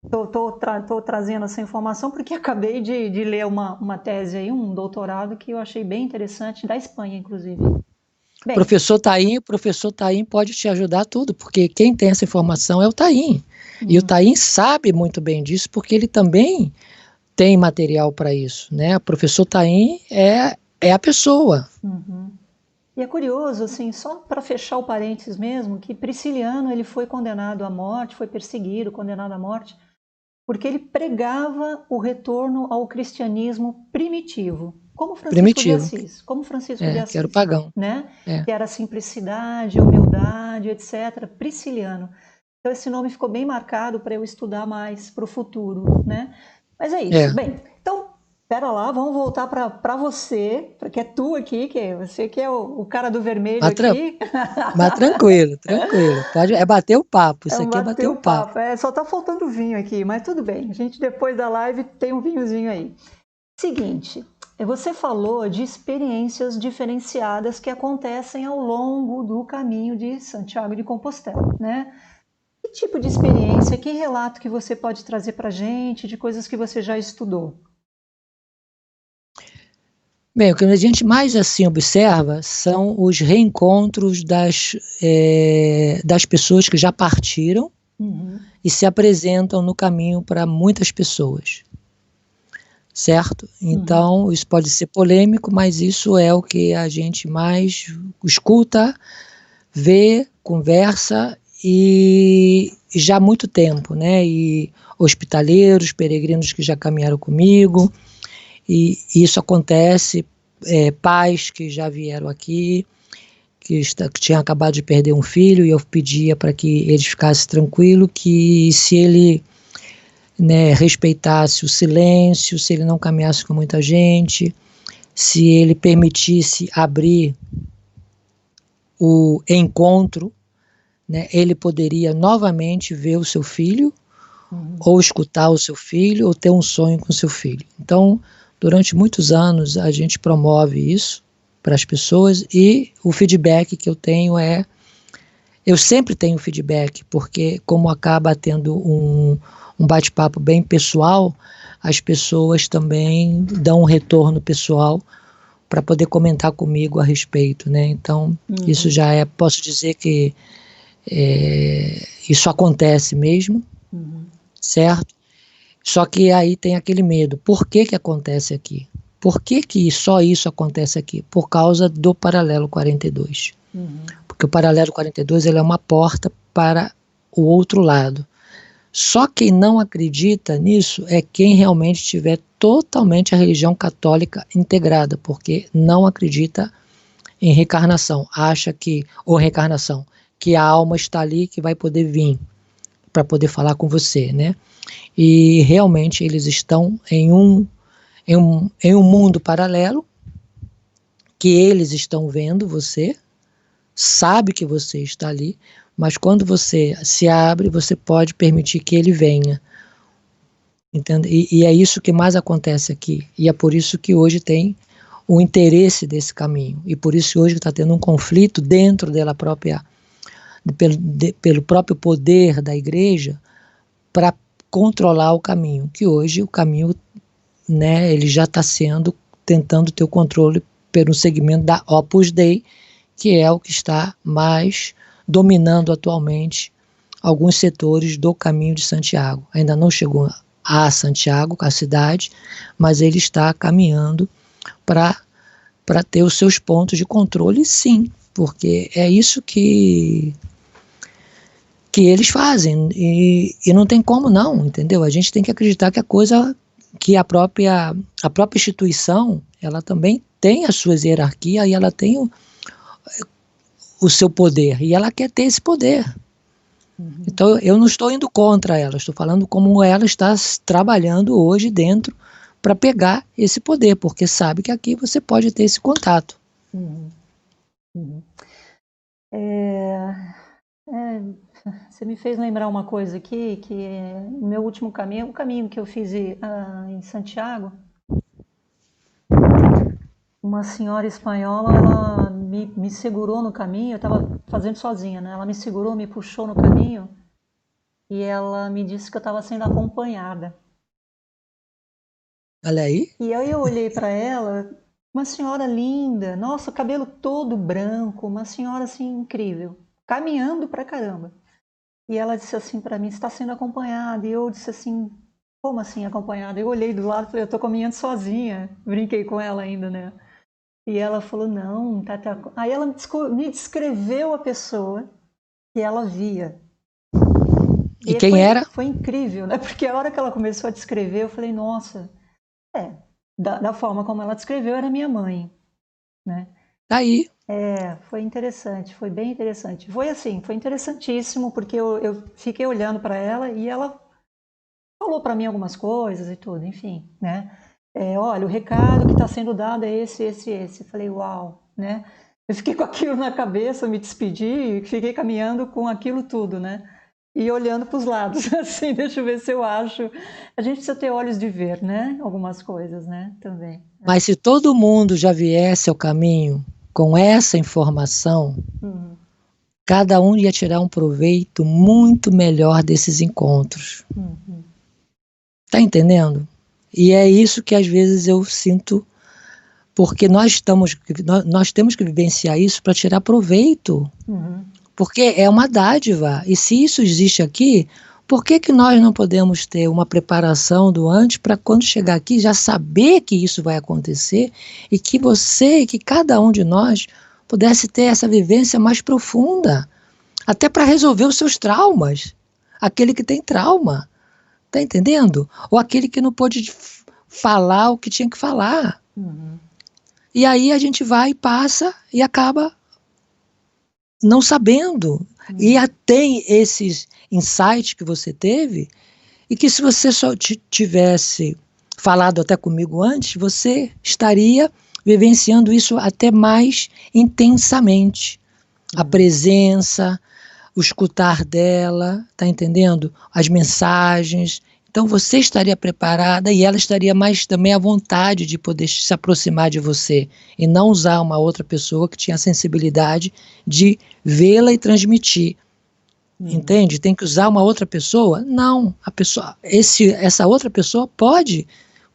Speaker 1: Estou trazendo essa informação porque acabei de ler uma tese aí, um doutorado que eu achei bem interessante, da Espanha, inclusive. Bem,
Speaker 2: professor Taim pode te ajudar tudo, porque quem tem essa informação é o Taim. E o Taim sabe muito bem disso, porque ele também tem material para isso, né? O professor Taim é a pessoa.
Speaker 1: E é curioso, assim, só para fechar o parênteses mesmo, que Prisciliano ele foi condenado à morte, foi perseguido, condenado à morte, porque ele pregava o retorno ao cristianismo primitivo, como Francisco de Assis,
Speaker 2: que era o pagão,
Speaker 1: né? Que era a simplicidade, a humildade, etc. Prisciliano. Então esse nome ficou bem marcado para eu estudar mais para o futuro, né? Mas é isso. Bem, então, pera lá, vamos voltar para você, porque é tu aqui, você que é o cara do vermelho aqui.
Speaker 2: Mas tranquilo. Pode, bater o papo, isso aqui é bater o papo.
Speaker 1: Só tá faltando vinho aqui, mas tudo bem. A gente depois da live tem um vinhozinho aí. Seguinte, você falou de experiências diferenciadas que acontecem ao longo do caminho de Santiago de Compostela, né? Que tipo de experiência, que relato que você pode trazer para a gente de coisas que você já estudou?
Speaker 2: Bem, o que a gente mais assim observa são os reencontros das pessoas que já partiram e se apresentam no caminho para muitas pessoas, certo? Então, isso pode ser polêmico, mas isso é o que a gente mais escuta, vê, conversa e já há muito tempo, né? E hospitaleiros, peregrinos que já caminharam comigo, e isso acontece, pais que já vieram aqui, que tinham acabado de perder um filho, e eu pedia para que eles ficassem tranquilos, que se ele, né, respeitasse o silêncio, se ele não caminhasse com muita gente, se ele permitisse abrir o encontro, né, ele poderia novamente ver o seu filho, ou escutar o seu filho, ou ter um sonho com o seu filho. Então, durante muitos anos a gente promove isso para as pessoas, e o feedback que eu tenho eu sempre tenho feedback, porque como acaba tendo um bate-papo bem pessoal, as pessoas também dão um retorno pessoal para poder comentar comigo a respeito, né? Então, isso já é, posso dizer que isso acontece mesmo, certo? Só que aí tem aquele medo. Por que que acontece aqui? Por que que só isso acontece aqui? Por causa do paralelo 42. Porque o paralelo 42 ele é uma porta para o outro lado. Só quem não acredita nisso é quem realmente tiver totalmente a religião católica integrada, porque não acredita em reencarnação, acha que, ou reencarnação, que a alma está ali, que vai poder vir para poder falar com você, né? E realmente eles estão em um mundo paralelo, que eles estão vendo você, sabe que você está ali, mas quando você se abre, você pode permitir que ele venha. Entende? E é isso que mais acontece aqui. E é por isso que hoje tem o interesse desse caminho. E por isso hoje está tendo um conflito dentro dela própria, pelo próprio poder da igreja, para controlar o caminho. Que hoje o caminho, né, ele já está tentando ter o controle pelo segmento da Opus Dei, que é o que está mais dominando atualmente alguns setores do caminho de Santiago. Ainda não chegou a Santiago, a cidade, mas ele está caminhando para ter os seus pontos de controle, sim, porque é isso que eles fazem, e não tem como não, entendeu? A gente tem que acreditar que a própria instituição, ela também tem as suas hierarquias e ela tem o seu poder, e ela quer ter esse poder. Então eu não estou indo contra ela, estou falando como ela está trabalhando hoje dentro para pegar esse poder, porque sabe que aqui você pode ter esse contato.
Speaker 1: Você me fez lembrar uma coisa aqui, que no meu último caminho, o caminho que eu fiz em Santiago, uma senhora espanhola, ela me segurou no caminho, eu estava fazendo sozinha, né? Ela me segurou, me puxou no caminho e ela me disse que eu estava sendo acompanhada.
Speaker 2: Olha aí.
Speaker 1: E aí eu olhei para ela, uma senhora linda, nossa, o cabelo todo branco, uma senhora assim incrível, caminhando pra caramba. E ela disse assim para mim, está sendo acompanhada. E eu disse assim, como assim acompanhada? Eu olhei do lado e falei, eu estou caminhando sozinha. Brinquei com ela ainda, né? E ela falou, não, tá. Aí ela me descreveu a pessoa que ela via.
Speaker 2: E quem era?
Speaker 1: Foi incrível, né? Porque a hora que ela começou a descrever, eu falei, nossa, da forma como ela descreveu, era minha mãe, né?
Speaker 2: Tá aí.
Speaker 1: Foi interessante, foi bem interessante. Foi assim, foi interessantíssimo, porque eu fiquei olhando para ela e ela falou para mim algumas coisas e tudo, enfim, né? Olha, o recado que está sendo dado é esse, esse, esse. Eu falei, uau, né? Eu fiquei com aquilo na cabeça, me despedi e fiquei caminhando com aquilo tudo, né? E olhando para os lados, assim, deixa eu ver se eu acho. A gente precisa ter olhos de ver, né? Algumas coisas, né? Também.
Speaker 2: Mas se todo mundo já viesse ao caminho com essa informação, cada um ia tirar um proveito muito melhor desses encontros. Tá entendendo? E é isso que às vezes eu sinto, porque nós temos que vivenciar isso para tirar proveito. Porque é uma dádiva. E se isso existe aqui, por que nós não podemos ter uma preparação do antes para quando chegar aqui já saber que isso vai acontecer e que você, que cada um de nós pudesse ter essa vivência mais profunda, até para resolver os seus traumas. Aquele que tem trauma, tá entendendo? Ou aquele que não pôde falar o que tinha que falar. E aí a gente vai, passa e acaba não sabendo. E tem esses insights que você teve, e que se você só tivesse falado até comigo antes, você estaria vivenciando isso até mais intensamente. A presença, o escutar dela, tá entendendo? As mensagens. Então você estaria preparada e ela estaria mais também à vontade de poder se aproximar de você e não usar uma outra pessoa que tinha a sensibilidade de vê-la e transmitir. Entende? Tem que usar uma outra pessoa? Não, essa outra pessoa pode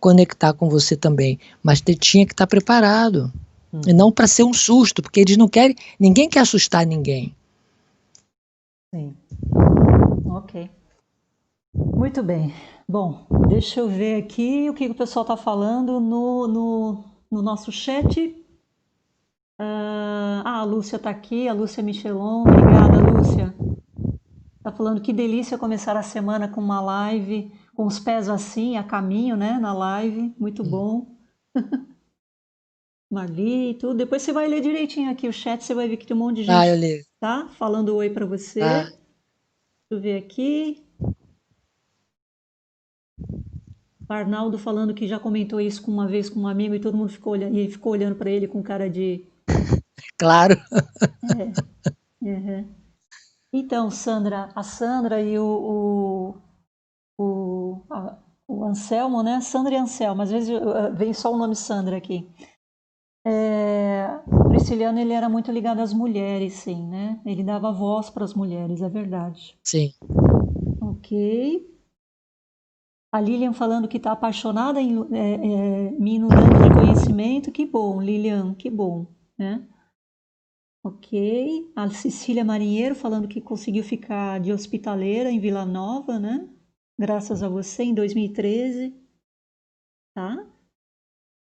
Speaker 2: conectar com você também, mas tinha que estar preparado, e não para ser um susto, porque eles não querem, ninguém quer assustar ninguém.
Speaker 1: Sim. Ok. Muito bem. Bom, deixa eu ver aqui o que o pessoal está falando no nosso chat. A Lúcia está aqui, a Lúcia Michelon. Obrigada, Lúcia. Está falando que delícia começar a semana com uma live, com os pés assim, a caminho, né, na live. Muito bom. Marli e tudo. Depois você vai ler direitinho aqui o chat, você vai ver que tem um monte de gente,
Speaker 2: Eu leio.
Speaker 1: tá? Falando oi para você.
Speaker 2: Tá.
Speaker 1: Deixa eu ver aqui. Arnaldo falando que já comentou isso uma vez com um amigo e todo mundo ficou olhando para ele com cara de...
Speaker 2: Claro.
Speaker 1: Então, Sandra, a Sandra e o Anselmo, né? Sandra e Anselmo, às vezes vem só o nome Sandra aqui. O Prisciliano, ele era muito ligado às mulheres, sim, né? Ele dava voz para as mulheres, é verdade.
Speaker 2: Sim.
Speaker 1: Ok. A Lilian falando que está apaixonada em me inundando de conhecimento. Que bom, Lilian, que bom, né? Ok. A Cecília Marinheiro falando que conseguiu ficar de hospitaleira em Vila Nova, né? Graças a você, em 2013. Tá?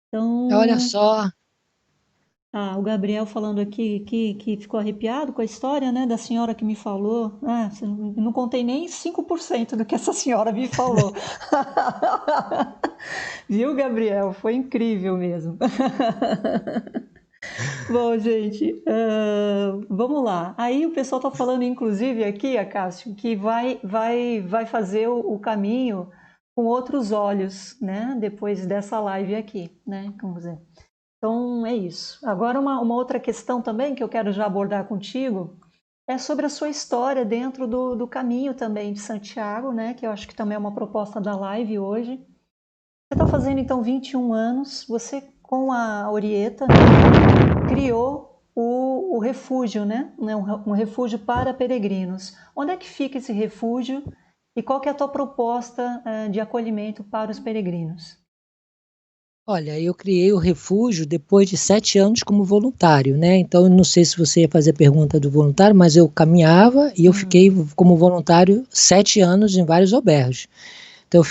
Speaker 1: Então,
Speaker 2: Olha só.
Speaker 1: o Gabriel falando aqui que ficou arrepiado com a história, né, da senhora que me falou. Não contei nem 5% do que essa senhora me falou. Viu, Gabriel? Foi incrível mesmo. Bom, gente, vamos lá. Aí o pessoal está falando, inclusive, aqui, Acácio, que vai fazer o caminho com outros olhos, né? Depois dessa live aqui, né? Vamos dizer. Então, é isso. Agora, uma outra questão também que eu quero já abordar contigo é sobre a sua história dentro do caminho também de Santiago, né? Que eu acho que também é uma proposta da live hoje. Você está fazendo, então, 21 anos. Você, com a Orieta, né, criou o refúgio, né? Um refúgio para peregrinos. Onde é que fica esse refúgio e qual que é a tua proposta de acolhimento para os peregrinos?
Speaker 2: Olha, eu criei o refúgio depois de 7 anos como voluntário, né? Então, eu não sei se você ia fazer a pergunta do voluntário, mas eu caminhava e eu fiquei como voluntário 7 anos em vários albergues. Então,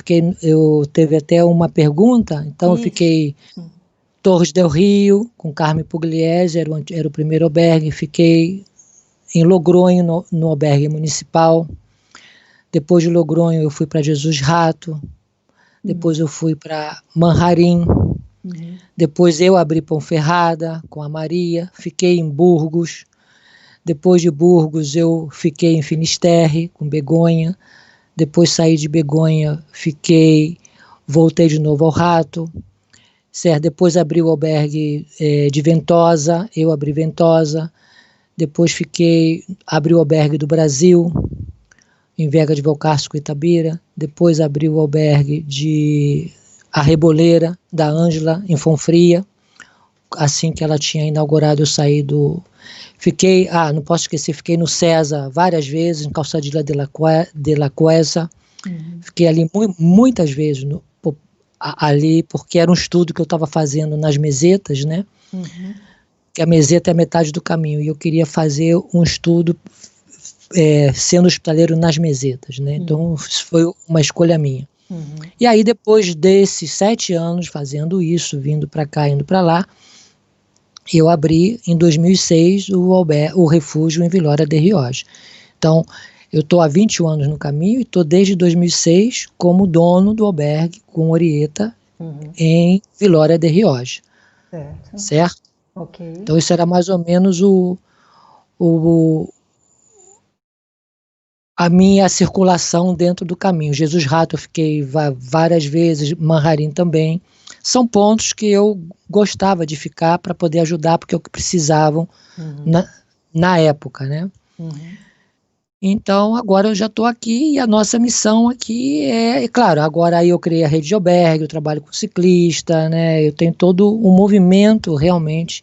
Speaker 2: eu teve até uma pergunta, então
Speaker 1: Isso.
Speaker 2: eu fiquei Torres del Rio, com Carmen Pugliese, era o primeiro albergue, fiquei em Logronho, no albergue municipal. Depois de Logronho, eu fui para Jesus Rato. Depois eu fui para Manharim. Depois eu abri Ponferrada com a Maria. Fiquei em Burgos. Depois de Burgos, eu fiquei em Finisterre, com Begonha. Depois saí de Begonha, voltei de novo ao Rato. Certo? Depois abri o albergue de Ventosa, eu abri Ventosa. Depois abri o albergue do Brasil, em Vega de Valcárcel, Itabira. Depois abri o albergue de Arreboleira, da Ângela, em Fonfria. Assim que ela tinha inaugurado, eu saí do... não posso esquecer, fiquei no César várias vezes, em Calçadilla de la Cuesa. Fiquei ali muitas vezes ali, porque era um estudo que eu estava fazendo nas mesetas, né? Que a meseta é a metade do caminho, e eu queria fazer um estudo sendo hospitaleiro nas mesetas, né? Então, isso foi uma escolha minha. E aí, depois desses 7 anos fazendo isso, vindo para cá, indo para lá, eu abri, em 2006, o refúgio em Vitória de Riós. Então, eu estou há 21 anos no caminho e estou desde 2006 como dono do albergue com Orieta em Vitória de Riós. Certo?
Speaker 1: Ok.
Speaker 2: Então, isso era mais ou menos a minha circulação dentro do caminho. Jesus Rato eu fiquei várias vezes, Manharim também. São pontos que eu gostava de ficar para poder ajudar, porque é o que precisavam na época, né? Então, agora eu já estou aqui e a nossa missão aqui claro, agora aí eu criei a rede de albergue, eu trabalho com ciclista, né? Eu tenho todo um movimento realmente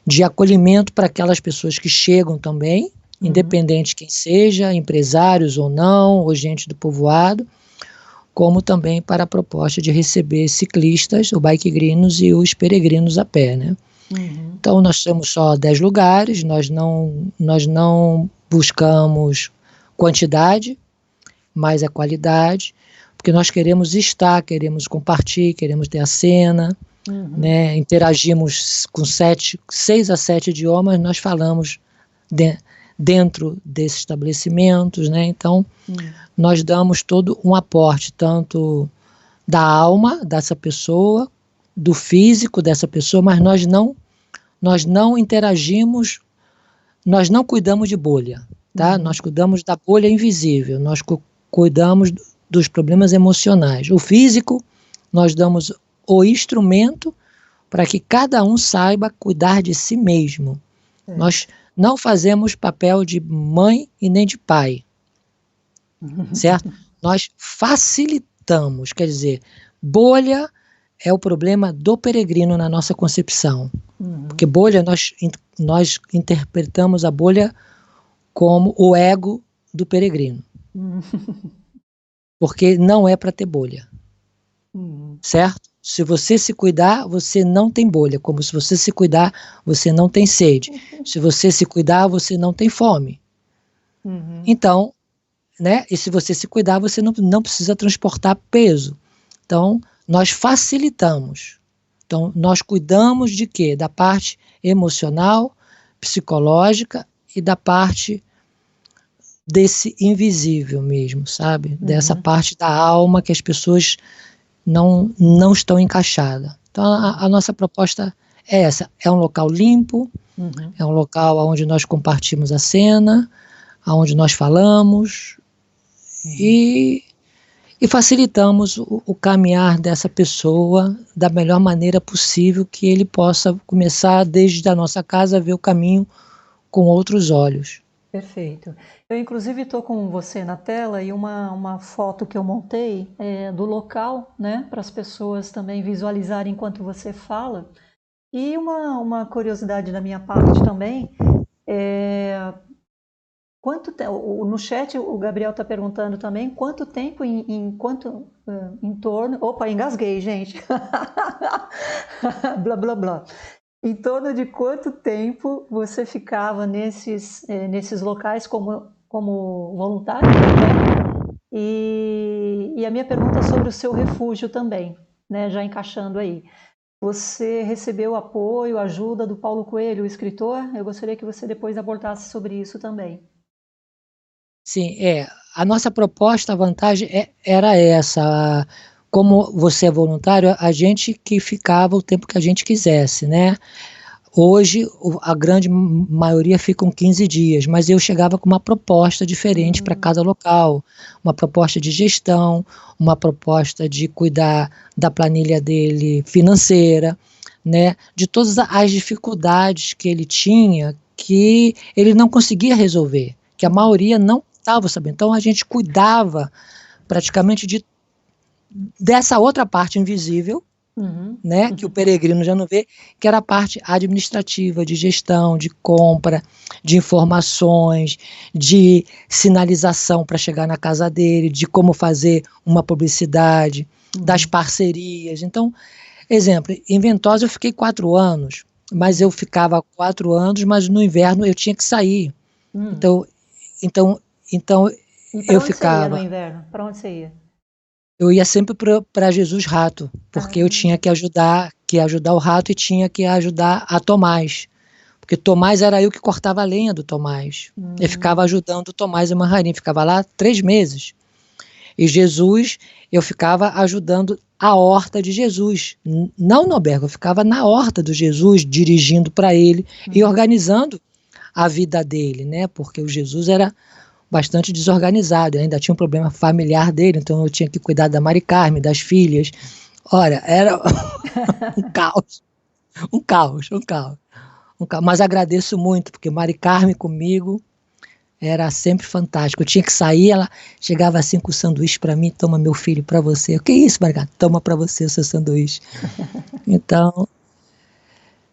Speaker 2: de acolhimento para aquelas pessoas que chegam também, independente quem seja, empresários ou não, ou gente do povoado, como também para a proposta de receber ciclistas, o bike-grinos e os peregrinos a pé, né? Então nós temos só 10 lugares, nós não buscamos quantidade, mas a qualidade, porque nós queremos estar, queremos compartilhar, queremos ter a cena, né? Interagimos com 6 a 7 idiomas, nós falamos dentro desses estabelecimentos, né? Então nós damos todo um aporte, tanto da alma dessa pessoa, do físico dessa pessoa, mas nós não interagimos, nós não cuidamos de bolha, tá? Nós cuidamos da bolha invisível, nós cuidamos dos problemas emocionais. O físico, nós damos o instrumento para que cada um saiba cuidar de si mesmo. Nós não fazemos papel de mãe e nem de pai, certo? Nós facilitamos, quer dizer, bolha é o problema do peregrino na nossa concepção. Porque bolha, nós interpretamos a bolha como o ego do peregrino. Porque não é para ter bolha. Certo? Se você se cuidar, você não tem bolha. Como se você se cuidar, você não tem sede. Se você se cuidar, você não tem fome. Então, né? E se você se cuidar, você não precisa transportar peso. Então, nós facilitamos. Então, nós cuidamos de quê? Da parte emocional, psicológica e da parte desse invisível mesmo, sabe? Dessa parte da alma que as pessoas não estão encaixadas. Então, a nossa proposta é essa. É um local limpo, é um local onde nós compartilhamos a cena, onde nós falamos e facilitamos o caminhar dessa pessoa da melhor maneira possível, que ele possa começar desde a nossa casa a ver o caminho com outros olhos.
Speaker 1: Perfeito. Eu inclusive estou com você na tela e uma foto que eu montei do local, né, para as pessoas também visualizarem enquanto você fala. E uma curiosidade da minha parte também, no chat o Gabriel está perguntando também quanto tempo em torno... Opa, engasguei, gente. Blá, blá, blá. Em torno de quanto tempo você ficava nesses locais como voluntário, né? E a minha pergunta é sobre o seu refúgio também, né? Já encaixando aí. Você recebeu apoio, ajuda do Paulo Coelho, o escritor? Eu gostaria que você depois abordasse sobre isso também.
Speaker 2: Sim, a nossa proposta, a vantagem era essa. Como você é voluntário, a gente que ficava o tempo que a gente quisesse, né? Hoje, a grande maioria ficam 15 dias, mas eu chegava com uma proposta diferente para cada local, uma proposta de gestão, uma proposta de cuidar da planilha dele financeira, né? De todas as dificuldades que ele tinha, que ele não conseguia resolver, que a maioria não estava sabendo. Então, a gente cuidava praticamente dessa outra parte invisível, né, que o peregrino já não vê, que era a parte administrativa, de gestão, de compra, de informações, de sinalização para chegar na casa dele, de como fazer uma publicidade, das parcerias. Então, exemplo, em Ventosa eu fiquei 4 anos, mas eu ficava 4 anos, mas no inverno eu tinha que sair. Então eu ficava...
Speaker 1: Você ia no inverno? Para onde você ia?
Speaker 2: Eu ia sempre para Jesus Rato, porque eu tinha que ajudar o Rato e tinha que ajudar a Tomás. Porque Tomás era eu que cortava a lenha do Tomás. Eu ficava ajudando o Tomás e o Manharim, ficava lá 3 meses. E Jesus, eu ficava ajudando a horta de Jesus. Não no albergue, eu ficava na horta do Jesus, dirigindo para ele e organizando a vida dele, né? Porque o Jesus era bastante desorganizado, eu ainda tinha um problema familiar dele, então eu tinha que cuidar da Mari Carme, das filhas. Olha, era um caos. Mas agradeço muito, porque Mari Carme comigo era sempre fantástico. Eu tinha que sair, ela chegava assim com o sanduíche para mim: toma, meu filho, para você. O que é isso, Mari Carme? Toma para você o seu sanduíche. Então,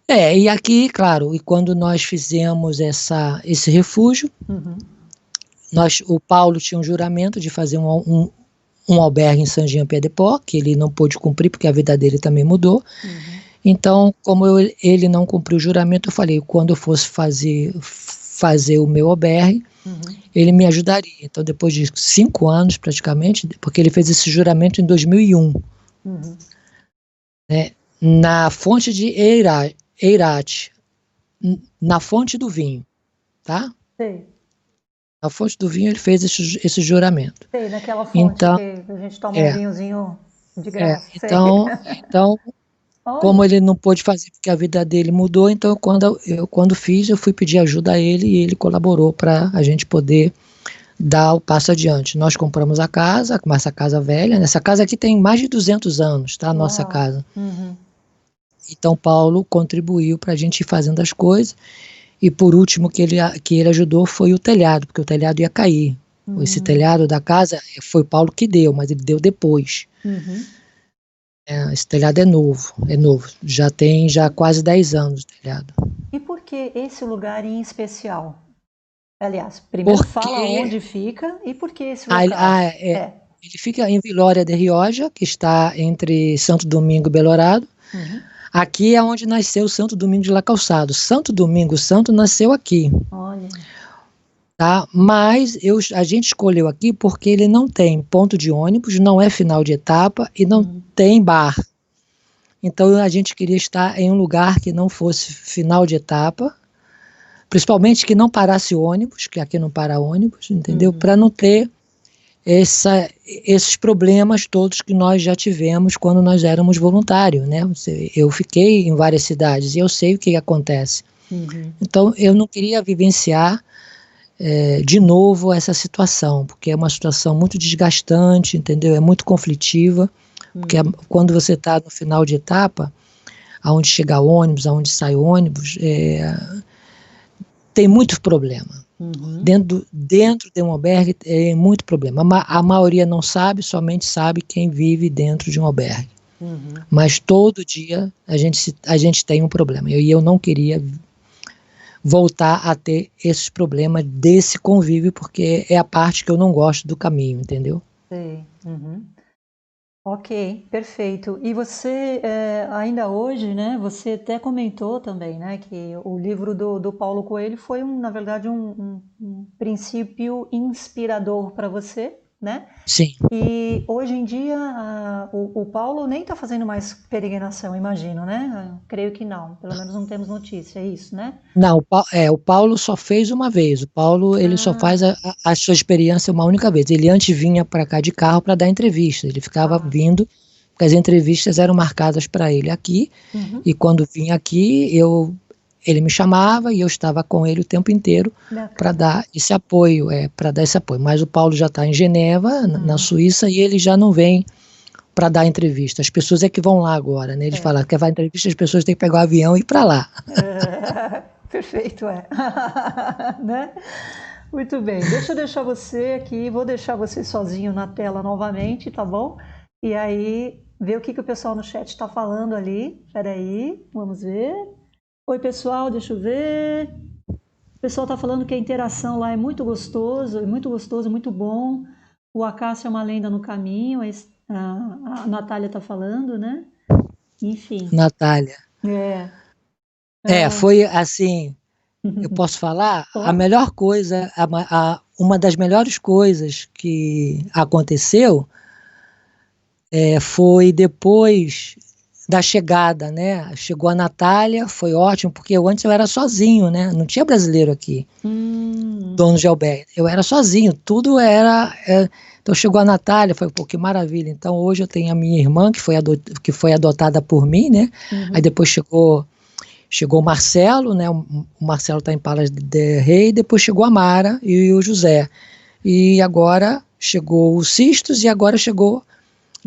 Speaker 2: e aqui, claro, e quando nós fizemos esse refúgio, o Paulo tinha um juramento de fazer um albergue em Saint-Jean-Pied-de-Port, que ele não pôde cumprir, porque a vida dele também mudou. Então, como ele não cumpriu o juramento, eu falei, quando eu fosse fazer o meu albergue, ele me ajudaria. Então, depois de 5 anos, praticamente, porque ele fez esse juramento em 2001, né, na fonte de Eirat, na fonte do vinho, tá?
Speaker 1: Sei.
Speaker 2: Na fonte do vinho ele fez esse juramento.
Speaker 1: Sei, naquela fonte
Speaker 2: Então,
Speaker 1: que a gente toma um vinhozinho de graça.
Speaker 2: Então como ele não pôde fazer porque a vida dele mudou, então quando fiz, eu fui pedir ajuda a ele e ele colaborou para a gente poder dar o passo adiante. Nós compramos a casa, essa casa velha, essa casa aqui tem mais de 200 anos, tá? A nossa casa. Então Paulo contribuiu para a gente ir fazendo as coisas. E por último que ele ajudou foi o telhado, porque o telhado ia cair. Esse telhado da casa foi o Paulo que deu, mas ele deu depois. Esse telhado é novo, já tem quase 10 anos o telhado.
Speaker 1: E por que esse lugar em especial? Aliás, primeiro fala onde fica e por que esse lugar.
Speaker 2: Ele fica em Vilória de Rioja, que está entre Santo Domingo e Belorado. Aqui é onde nasceu Santo Domingo de La Calçado. Santo Domingo Santo nasceu aqui.
Speaker 1: Olha.
Speaker 2: Tá? Mas a gente escolheu aqui porque ele não tem ponto de ônibus, não é final de etapa e não tem bar. Então a gente queria estar em um lugar que não fosse final de etapa, principalmente que não parasse ônibus, que aqui não para ônibus, entendeu? Para não ter esses problemas todos que nós já tivemos quando nós éramos voluntários, né? Eu fiquei em várias cidades e eu sei o que acontece. Então eu não queria vivenciar de novo essa situação, porque é uma situação muito desgastante, entendeu? É muito conflitiva, porque quando você está no final de etapa, aonde chega ônibus, aonde sai ônibus, tem muito problema. Dentro de um albergue tem muito problema. A maioria não sabe, somente sabe quem vive dentro de um albergue. Mas todo dia a gente tem um problema. E eu não queria voltar a ter esses problemas desse convívio, porque é a parte que eu não gosto do caminho, entendeu?
Speaker 1: Sim. Ok, perfeito. E você, ainda hoje, né, você até comentou também, né, que o livro do Paulo Coelho foi, na verdade, um princípio inspirador para você, né?
Speaker 2: Sim.
Speaker 1: E hoje em dia o Paulo nem está fazendo mais peregrinação, imagino, né? Creio que não, pelo menos não temos notícia, é isso, né?
Speaker 2: Não, o Paulo só fez uma vez. O Paulo ele só faz a sua experiência uma única vez. Ele antes vinha para cá de carro para dar entrevista. Ele ficava vindo, porque as entrevistas eram marcadas para ele aqui. E quando vinha aqui, ele me chamava e eu estava com ele o tempo inteiro para dar esse apoio, Mas o Paulo já está em Geneva, na Suíça, e ele já não vem para dar entrevista. As pessoas é que vão lá agora, né? Eles falam que vai dar entrevista, as pessoas têm que pegar o avião e ir para lá.
Speaker 1: Perfeito, né? Muito bem, deixa eu deixar você aqui, vou deixar você sozinho na tela novamente, tá bom? E aí, ver o que o pessoal no chat está falando ali. Espera aí, vamos ver. Oi, pessoal, deixa eu ver. O pessoal está falando que a interação lá é muito gostoso, muito bom. O Acácio é uma lenda no caminho, a Natália está falando, né? Enfim.
Speaker 2: Natália. Foi assim, eu posso falar? A melhor coisa, uma das melhores coisas que aconteceu foi depois da chegada, né? Chegou a Natália, foi ótimo, porque antes eu era sozinho, né? Não tinha brasileiro aqui, dono de albergue. Eu era sozinho, tudo era... Então chegou a Natália, foi, pô, que maravilha. Então hoje eu tenho a minha irmã, que foi adotada por mim, né? Aí depois chegou o Marcelo, né? O Marcelo está em Palas de Rei, depois chegou a Mara e o José. E agora chegou o Sistos e agora chegou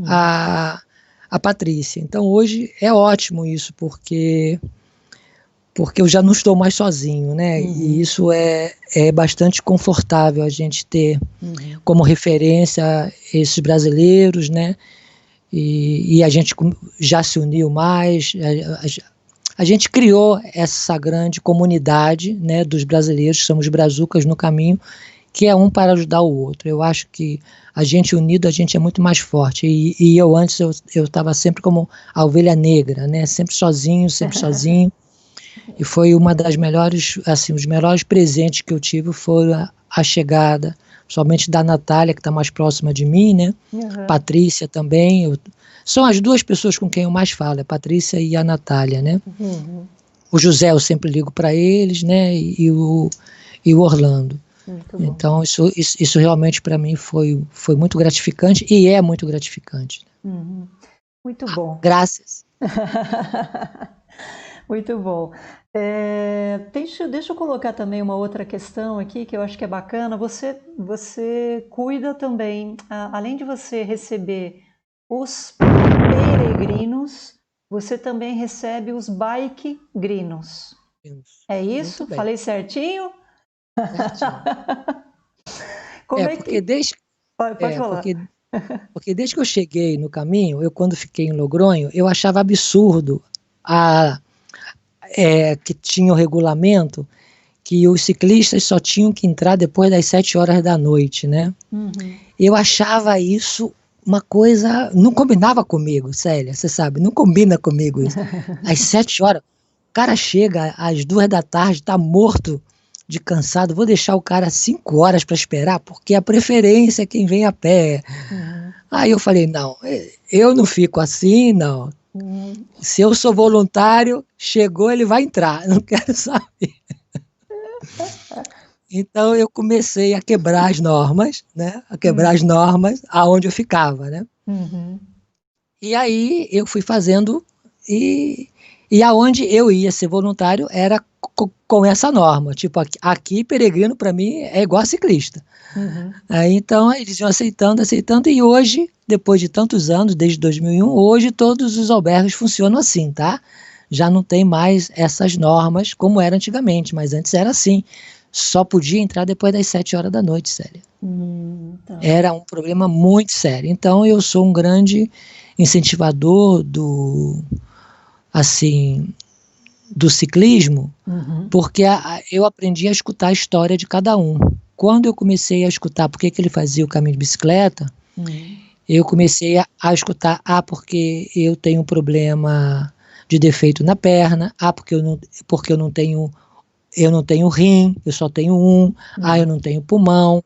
Speaker 2: a Patrícia. Então hoje é ótimo isso, porque eu já não estou mais sozinho, né? E isso é bastante confortável a gente ter como referência esses brasileiros, né? E a gente já se uniu mais, a gente criou essa grande comunidade, né, dos brasileiros, que somos brazucas no caminho, que é um para ajudar o outro. Eu acho que a gente unido, a gente é muito mais forte. E eu antes, eu estava sempre como a ovelha negra, né? Sempre sozinho, sempre sozinho. E foi uma das melhores, assim, os melhores presentes que eu tive foi a chegada, somente da Natália, que está mais próxima de mim, né?
Speaker 1: Uhum.
Speaker 2: Patrícia também. São as duas pessoas com quem eu mais falo, a Patrícia e a Natália, né?
Speaker 1: Uhum.
Speaker 2: O José eu sempre ligo para eles, né? E o Orlando.
Speaker 1: Muito bom.
Speaker 2: Então isso realmente para mim foi muito gratificante e é muito gratificante.
Speaker 1: Uhum. Muito bom.
Speaker 2: Graças.
Speaker 1: Muito bom. Deixa eu colocar também uma outra questão aqui que eu acho que é bacana. Você cuida também, além de você receber os peregrinos, você também recebe os bike-grinos. É
Speaker 2: Muito
Speaker 1: isso?
Speaker 2: bem,
Speaker 1: Falei certinho?
Speaker 2: certinho.
Speaker 1: Como
Speaker 2: É,
Speaker 1: é
Speaker 2: porque
Speaker 1: que.
Speaker 2: desde,
Speaker 1: Pode
Speaker 2: é,
Speaker 1: falar.
Speaker 2: porque, porque desde que eu cheguei no caminho, eu quando fiquei em Logronho, eu achava absurdo a, que tinha o regulamento que os ciclistas só tinham que entrar depois das 7 horas da noite, né?
Speaker 1: Uhum.
Speaker 2: Eu achava isso uma coisa, não combinava comigo, Célia, você sabe, não combina comigo isso. Às 7 horas, o cara chega às 2 da tarde, tá morto de cansado, vou deixar o cara 5 horas para esperar, porque a preferência é quem vem a pé.
Speaker 1: Uhum.
Speaker 2: Aí eu falei, não, eu não fico assim, não.
Speaker 1: Uhum.
Speaker 2: Se eu sou voluntário, chegou, ele vai entrar, não quero saber. Então eu comecei a quebrar as normas, né? A quebrar as
Speaker 1: Uhum.
Speaker 2: normas aonde eu ficava, né?
Speaker 1: Uhum.
Speaker 2: E aí eu fui fazendo e, e aonde eu ia ser voluntário era com essa norma. Tipo, aqui peregrino para mim é igual a ciclista.
Speaker 1: Uhum.
Speaker 2: Aí, então eles iam aceitando, aceitando, e hoje, depois de tantos anos, desde 2001, hoje todos os albergues funcionam assim, tá? Já não tem mais essas normas como era antigamente, mas antes era assim. Só podia entrar depois das 7 horas da noite, Célia.
Speaker 1: Tá.
Speaker 2: Era um problema muito sério. Então eu sou um grande incentivador assim, do ciclismo,
Speaker 1: Uhum.
Speaker 2: porque eu aprendi a escutar a história de cada um. Quando eu comecei a escutar por que ele fazia o caminho de bicicleta,
Speaker 1: Uhum.
Speaker 2: eu comecei a escutar, porque eu tenho um problema de defeito na perna, porque eu não tenho rim, eu só tenho um, eu
Speaker 1: Uhum.
Speaker 2: não tenho pulmão,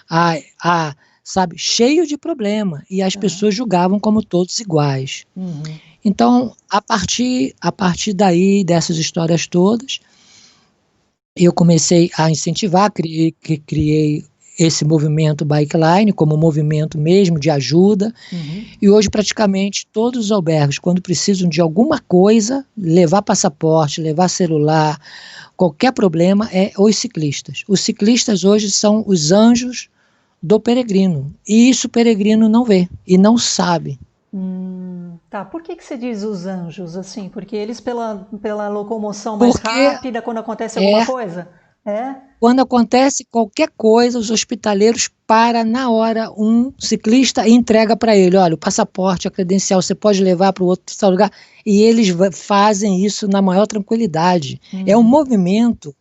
Speaker 2: ah, sabe, cheio de problema. E as
Speaker 1: Tá.
Speaker 2: pessoas julgavam como todos iguais.
Speaker 1: Uhum.
Speaker 2: Então, a partir daí, dessas histórias todas, eu comecei a incentivar, criei esse movimento Bikeline como movimento mesmo de ajuda.
Speaker 1: Uhum.
Speaker 2: E hoje, praticamente, todos os albergues, quando precisam de alguma coisa, levar passaporte, levar celular, qualquer problema, é os ciclistas. Os ciclistas hoje são os anjos do peregrino. E isso o peregrino não vê e não sabe.
Speaker 1: Tá. Por que que você diz os anjos assim? Porque eles pela locomoção mais
Speaker 2: Porque
Speaker 1: rápida quando acontece alguma
Speaker 2: é
Speaker 1: coisa? É?
Speaker 2: quando acontece qualquer coisa, os hospitaleiros param na hora um ciclista e entrega para ele, olha, o passaporte, a credencial, você pode levar para o outro tal lugar, e eles fazem isso na maior tranquilidade. É um
Speaker 1: Uhum.
Speaker 2: movimento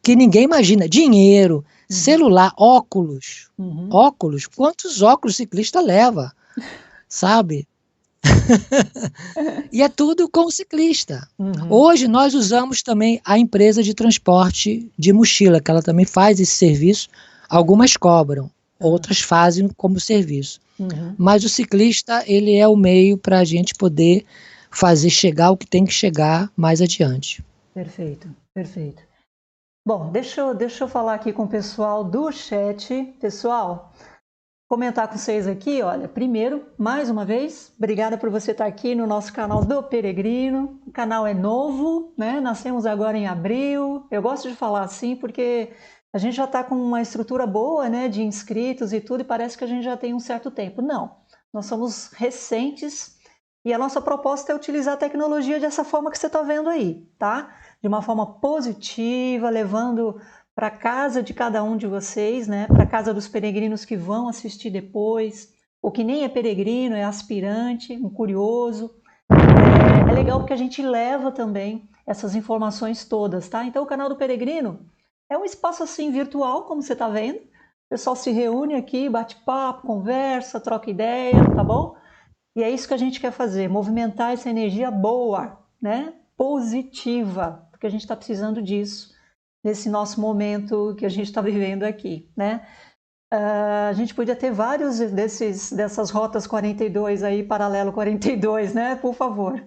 Speaker 2: que ninguém imagina. Dinheiro,
Speaker 1: Uhum.
Speaker 2: celular, óculos.
Speaker 1: Uhum.
Speaker 2: Óculos, quantos óculos o ciclista leva, sabe? E é tudo com o ciclista.
Speaker 1: Uhum.
Speaker 2: Hoje nós usamos também a empresa de transporte de mochila, que ela também faz esse serviço. Algumas cobram,
Speaker 1: Tá.
Speaker 2: outras fazem como serviço.
Speaker 1: Uhum.
Speaker 2: Mas o ciclista, ele é o meio para a gente poder fazer chegar o que tem que chegar mais adiante.
Speaker 1: Perfeito, perfeito. Bom, deixa eu falar aqui com o pessoal do chat. Pessoal, comentar com vocês aqui, olha, primeiro, mais uma vez, obrigada por você estar aqui no nosso canal do Peregrino. O canal é novo, né? Nascemos agora em abril. Eu gosto de falar assim porque a gente já está com uma estrutura boa, né, de inscritos e tudo, e parece que a gente já tem um certo tempo. Não, nós somos recentes e a nossa proposta é utilizar a tecnologia dessa forma que você está vendo aí, tá? De uma forma positiva, levando para casa de cada um de vocês, né? Para casa dos peregrinos que vão assistir depois, ou que nem é peregrino, é aspirante, um curioso. É legal porque a gente leva também essas informações todas, tá? Então o canal do Peregrino É um espaço assim virtual, como você está vendo. O pessoal se reúne aqui, bate papo, conversa, troca ideia, tá bom? E é isso que a gente quer fazer, movimentar essa energia boa, né? Positiva, porque a gente está precisando disso nesse nosso momento que a gente está vivendo aqui, né? A gente podia ter vários dessas rotas 42 aí, paralelo 42, né? Por favor.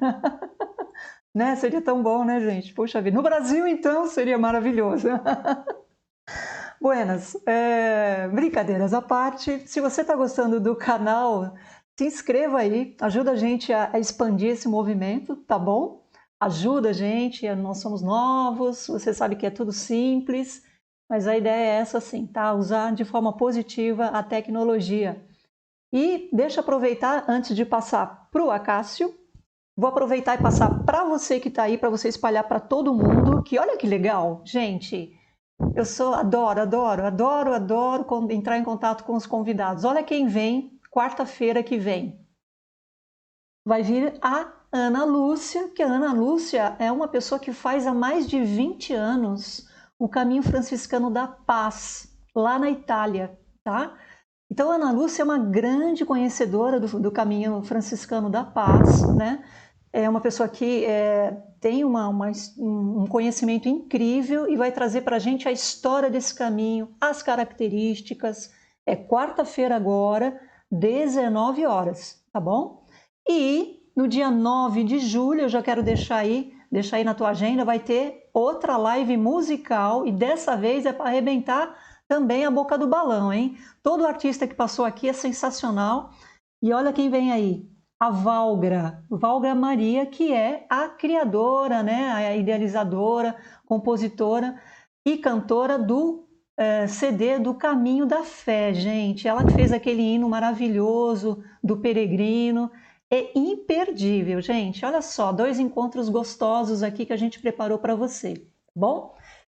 Speaker 1: Né? Seria tão bom, né, gente? Puxa vida. No Brasil, então, seria maravilhoso. Buenas, brincadeiras à parte, se você está gostando do canal, se inscreva aí, ajuda a gente a expandir esse movimento, tá bom? Ajuda a gente, nós somos novos, você sabe que é tudo simples, mas a ideia é essa sim, tá? Usar de forma positiva a tecnologia. E deixa eu aproveitar, antes de passar para o Acácio, vou aproveitar e passar para você que está aí, para você espalhar para todo mundo, que olha que legal, gente... adoro entrar em contato com os convidados. Olha quem vem quarta-feira que vem. Vai vir a Ana Lúcia, que a Ana Lúcia é uma pessoa que faz há mais de 20 anos o Caminho Franciscano da Paz, lá na Itália, tá? Então, a Ana Lúcia é uma grande conhecedora do Caminho Franciscano da Paz, né? É uma pessoa que tem um conhecimento incrível e vai trazer para a gente a história desse caminho, as características. É quarta-feira agora, 19 horas, tá bom? E no dia 9 de julho, eu já quero deixar aí na tua agenda, vai ter outra live musical e dessa vez é para arrebentar também a boca do balão, hein? Todo artista que passou aqui é sensacional. E olha quem vem aí, a Valgra Maria, que é a criadora, né, a idealizadora, compositora e cantora do CD do Caminho da Fé, gente. Ela que fez aquele hino maravilhoso do Peregrino. É imperdível, gente. Olha só, 2 encontros gostosos aqui que a gente preparou para você, tá bom?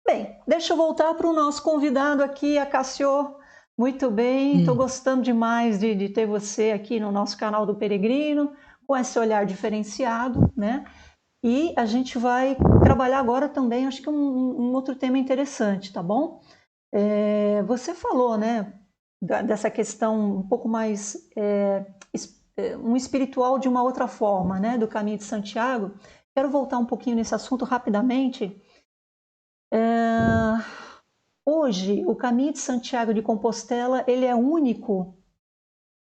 Speaker 1: Bem, deixa eu voltar para o nosso convidado aqui, Acácio. Muito bem, estou gostando demais de ter você aqui no nosso canal do Peregrino, com esse olhar diferenciado, né? E a gente vai trabalhar agora também, acho que um outro tema interessante, tá bom? Você falou, né, dessa questão um pouco mais, um espiritual de uma outra forma, né, do Caminho de Santiago. Quero voltar um pouquinho nesse assunto rapidamente. Hoje, o Caminho de Santiago de Compostela, ele é único?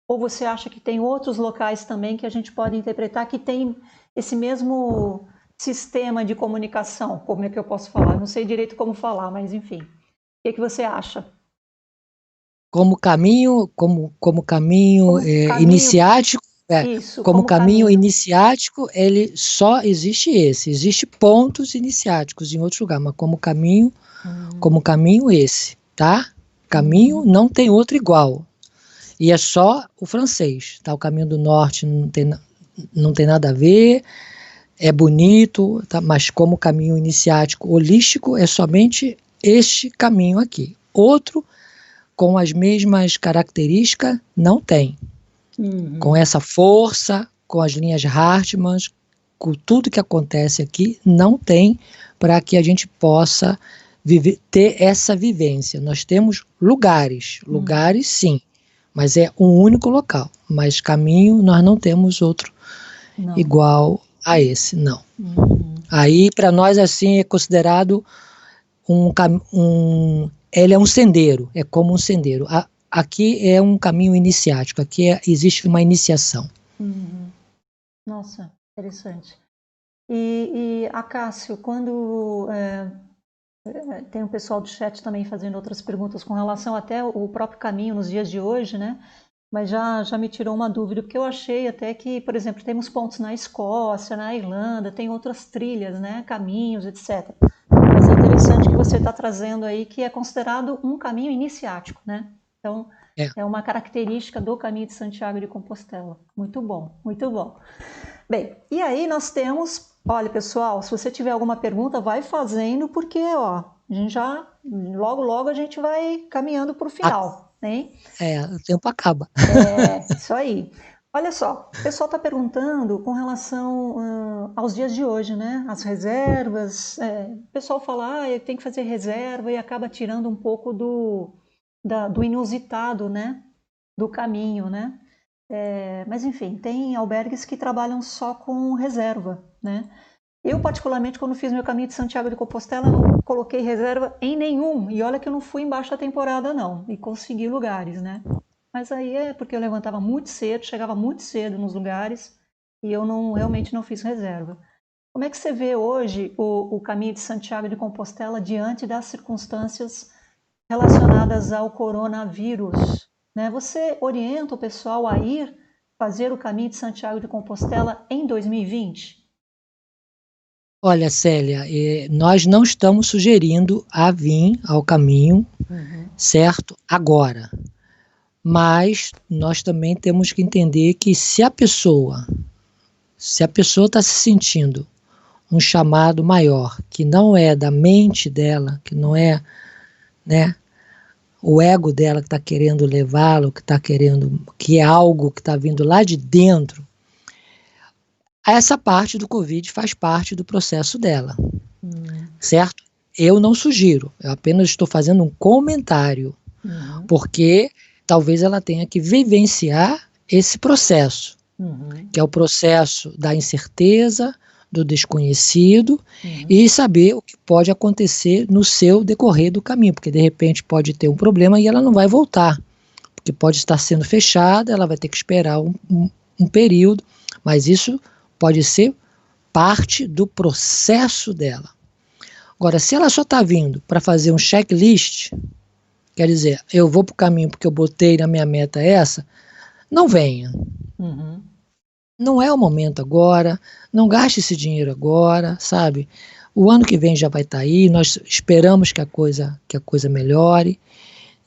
Speaker 1: Ou você acha que tem outros locais também que a gente pode interpretar que tem esse mesmo sistema de comunicação? Como é que eu posso falar? Não sei direito como falar, mas enfim. O que você acha?
Speaker 2: Como caminho, como caminho iniciático,
Speaker 1: isso,
Speaker 2: como caminho
Speaker 1: caminho
Speaker 2: iniciático, ele só existe esse. Existe pontos iniciáticos em outro lugar, mas como caminho esse, tá? Caminho não tem outro igual. E é só o francês, tá? O Caminho do Norte não tem nada a ver, é bonito, tá? Mas como caminho iniciático holístico é somente este caminho aqui. Outro com as mesmas características não tem. Com essa força, com as linhas Hartmann, com tudo que acontece aqui, não tem para que a gente possa ter essa vivência. Nós temos lugares sim, mas é um único local. Mas caminho nós não temos outro igual a esse, não. Aí para nós assim é considerado ele é um sendeiro, é como um sendeiro. Aqui é um caminho iniciático, aqui existe uma iniciação.
Speaker 1: Nossa, interessante. E Acácio, quando tem o pessoal do chat também fazendo outras perguntas com relação até o próprio caminho nos dias de hoje, né? Mas já me tirou uma dúvida, porque eu achei até que, por exemplo, temos pontos na Escócia, na Irlanda, tem outras trilhas, né? Caminhos, etc. Mas é interessante que você está trazendo aí que é considerado um caminho iniciático, né? Então, é uma característica do Caminho de Santiago de Compostela. Muito bom, muito bom. Bem, e aí nós temos... Olha, pessoal, se você tiver alguma pergunta, vai fazendo, porque, ó, a gente logo a gente vai caminhando para o final, né?
Speaker 2: O tempo acaba.
Speaker 1: Isso aí. Olha só, o pessoal está perguntando com relação aos dias de hoje, né? As reservas. O pessoal fala, tem que fazer reserva e acaba tirando um pouco do inusitado, né? Do caminho, né? Mas enfim, tem albergues que trabalham só com reserva, né? Eu, particularmente, quando fiz meu caminho de Santiago de Compostela, não coloquei reserva em nenhum. E olha que eu não fui em baixa temporada, não. E consegui lugares, né? Mas aí é porque eu levantava muito cedo, chegava muito cedo nos lugares e eu não realmente não fiz reserva. Como é que você vê hoje o caminho de Santiago de Compostela diante das circunstâncias relacionadas ao coronavírus? Né? Você orienta o pessoal a ir fazer o caminho de Santiago de Compostela em 2020?
Speaker 2: Olha, Célia, nós não estamos sugerindo a vir ao caminho,
Speaker 1: Uhum.
Speaker 2: certo? Agora. Mas nós também temos que entender que se a pessoa está se sentindo um chamado maior, que não é da mente dela, que não é, né, o ego dela que está querendo levá-lo, que está querendo, que é algo que está vindo lá de dentro, essa parte do Covid faz parte do processo dela,
Speaker 1: Uhum.
Speaker 2: certo? Eu não sugiro, eu apenas estou fazendo um comentário,
Speaker 1: Uhum.
Speaker 2: porque talvez ela tenha que vivenciar esse processo,
Speaker 1: Uhum.
Speaker 2: que é o processo da incerteza, do desconhecido
Speaker 1: Uhum.
Speaker 2: e saber o que pode acontecer no seu decorrer do caminho, porque de repente pode ter um problema e ela não vai voltar, porque pode estar sendo fechada, ela vai ter que esperar um período, mas isso pode ser parte do processo dela. Agora, se ela só está vindo para fazer um checklist, quer dizer, eu vou para o caminho porque eu botei na minha meta essa, não venha.
Speaker 1: Uhum.
Speaker 2: Não é o momento agora, não gaste esse dinheiro agora, sabe? O ano que vem já vai estar aí, nós esperamos que a coisa melhore,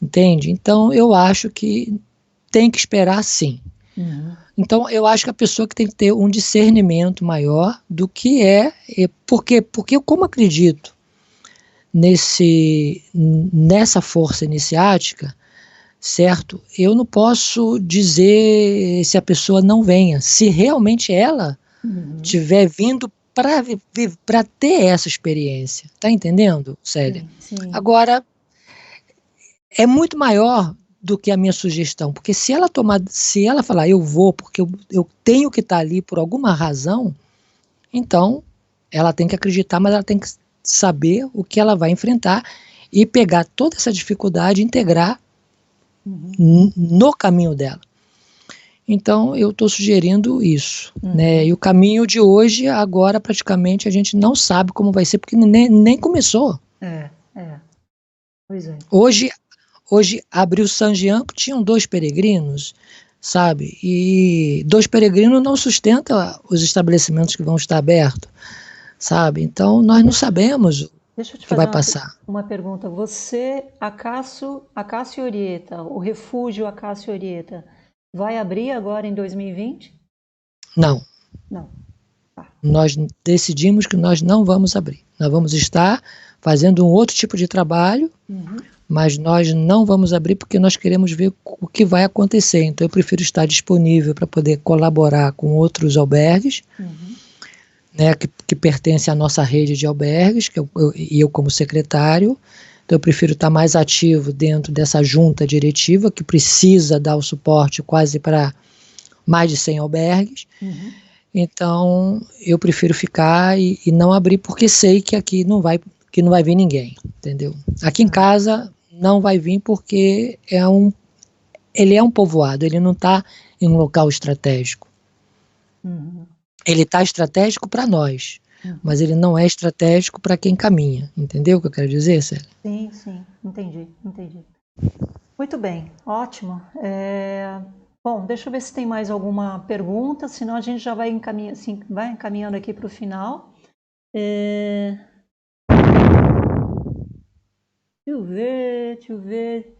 Speaker 2: entende? Então eu acho que tem que esperar sim.
Speaker 1: Uhum.
Speaker 2: Então eu acho que a pessoa que tem que ter um discernimento maior do que porque eu como acredito nessa força iniciática, certo? Eu não posso dizer se a pessoa não venha. Se realmente ela
Speaker 1: Uhum.
Speaker 2: tiver vindo para ter essa experiência. Tá entendendo, Célia?
Speaker 1: Sim, sim.
Speaker 2: Agora, é muito maior do que a minha sugestão, porque se ela falar eu vou porque eu tenho que estar ali por alguma razão, então ela tem que acreditar, mas ela tem que saber o que ela vai enfrentar e pegar toda essa dificuldade e integrar
Speaker 1: Uhum.
Speaker 2: no caminho dela. Então, eu estou sugerindo isso. Né?
Speaker 1: Uhum.
Speaker 2: E o caminho de hoje, agora, praticamente, a gente não sabe como vai ser, porque nem começou.
Speaker 1: É, é. Pois é.
Speaker 2: Hoje abriu San Jean, tinham 2 peregrinos, sabe? E 2 peregrinos não sustenta os estabelecimentos que vão estar abertos, sabe? Então, nós não
Speaker 1: Deixa,
Speaker 2: sabemos o
Speaker 1: deixa eu te
Speaker 2: que
Speaker 1: fazer
Speaker 2: vai passar.
Speaker 1: uma pergunta. Você, Acácio Orieta, o refúgio Acácio Orieta, vai abrir agora em 2020?
Speaker 2: Não,
Speaker 1: Não. Tá.
Speaker 2: nós decidimos que nós não vamos abrir. Nós vamos estar fazendo um outro tipo de trabalho,
Speaker 1: Uhum.
Speaker 2: mas nós não vamos abrir porque nós queremos ver o que vai acontecer. Então eu prefiro estar disponível para poder colaborar com outros albergues,
Speaker 1: Uhum.
Speaker 2: né, que pertence à nossa rede de albergues, e eu como secretário. Então eu prefiro estar mais ativo dentro dessa junta diretiva que precisa dar o suporte quase para mais de 100 albergues.
Speaker 1: Uhum.
Speaker 2: Então eu prefiro ficar e não abrir porque sei que aqui que não vai vir ninguém, entendeu? Aqui em
Speaker 1: Tá.
Speaker 2: casa não vai vir porque ele é um povoado, ele não está em um local estratégico.
Speaker 1: Uhum.
Speaker 2: Ele está estratégico para nós,
Speaker 1: Uhum.
Speaker 2: mas ele não é estratégico para quem caminha. Entendeu o que eu quero dizer, Célia?
Speaker 1: Sim, sim. Entendi, entendi. Muito bem, ótimo. Bom, deixa eu ver se tem mais alguma pergunta, senão a gente já vai, assim, vai encaminhando aqui para o final. É, Deixa eu ver, deixa eu ver.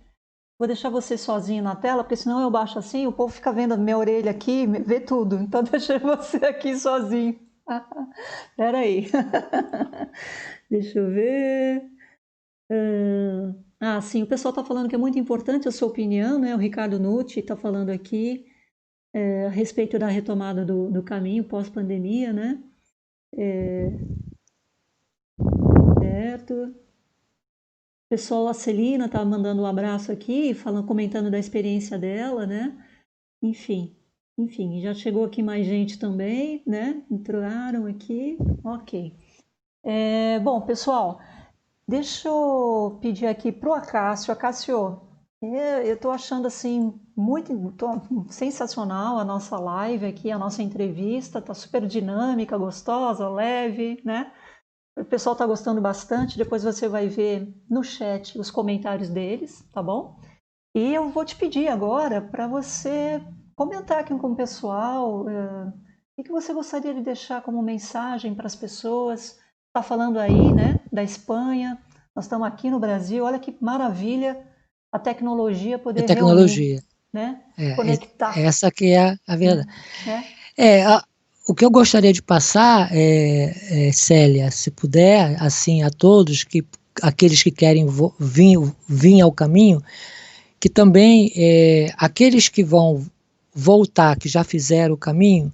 Speaker 1: Vou deixar você sozinho na tela, porque senão eu baixo assim, o povo fica vendo a minha orelha aqui, vê tudo. Então deixa você aqui sozinho. Espera aí. Deixa eu ver. Sim, o pessoal está falando que é muito importante a sua opinião, né? O Ricardo Nucci está falando aqui. a respeito da retomada do caminho pós-pandemia, né? Certo. Pessoal, a Celina tá mandando um abraço aqui, falando, comentando da experiência dela, né? Enfim, já chegou aqui mais gente também, né? Entraram aqui, ok. Bom, pessoal, deixa eu pedir aqui pro Acácio. Acácio, eu tô achando assim sensacional a nossa live aqui, a nossa entrevista, tá super dinâmica, gostosa, leve, né? O pessoal está gostando bastante. Depois você vai ver no chat os comentários deles, tá bom? E eu vou te pedir agora para você comentar aqui com o pessoal o que você gostaria de deixar como mensagem para as pessoas. Está falando aí, né, da Espanha. Nós estamos aqui no Brasil. Olha que maravilha a tecnologia
Speaker 2: A
Speaker 1: poder reunir,
Speaker 2: tecnologia.
Speaker 1: né? Conectar.
Speaker 2: Essa que é a verdade.
Speaker 1: Né?
Speaker 2: O que eu gostaria de passar, Célia, se puder, assim, a todos, aqueles que querem vir ao caminho, que também aqueles que vão voltar, que já fizeram o caminho,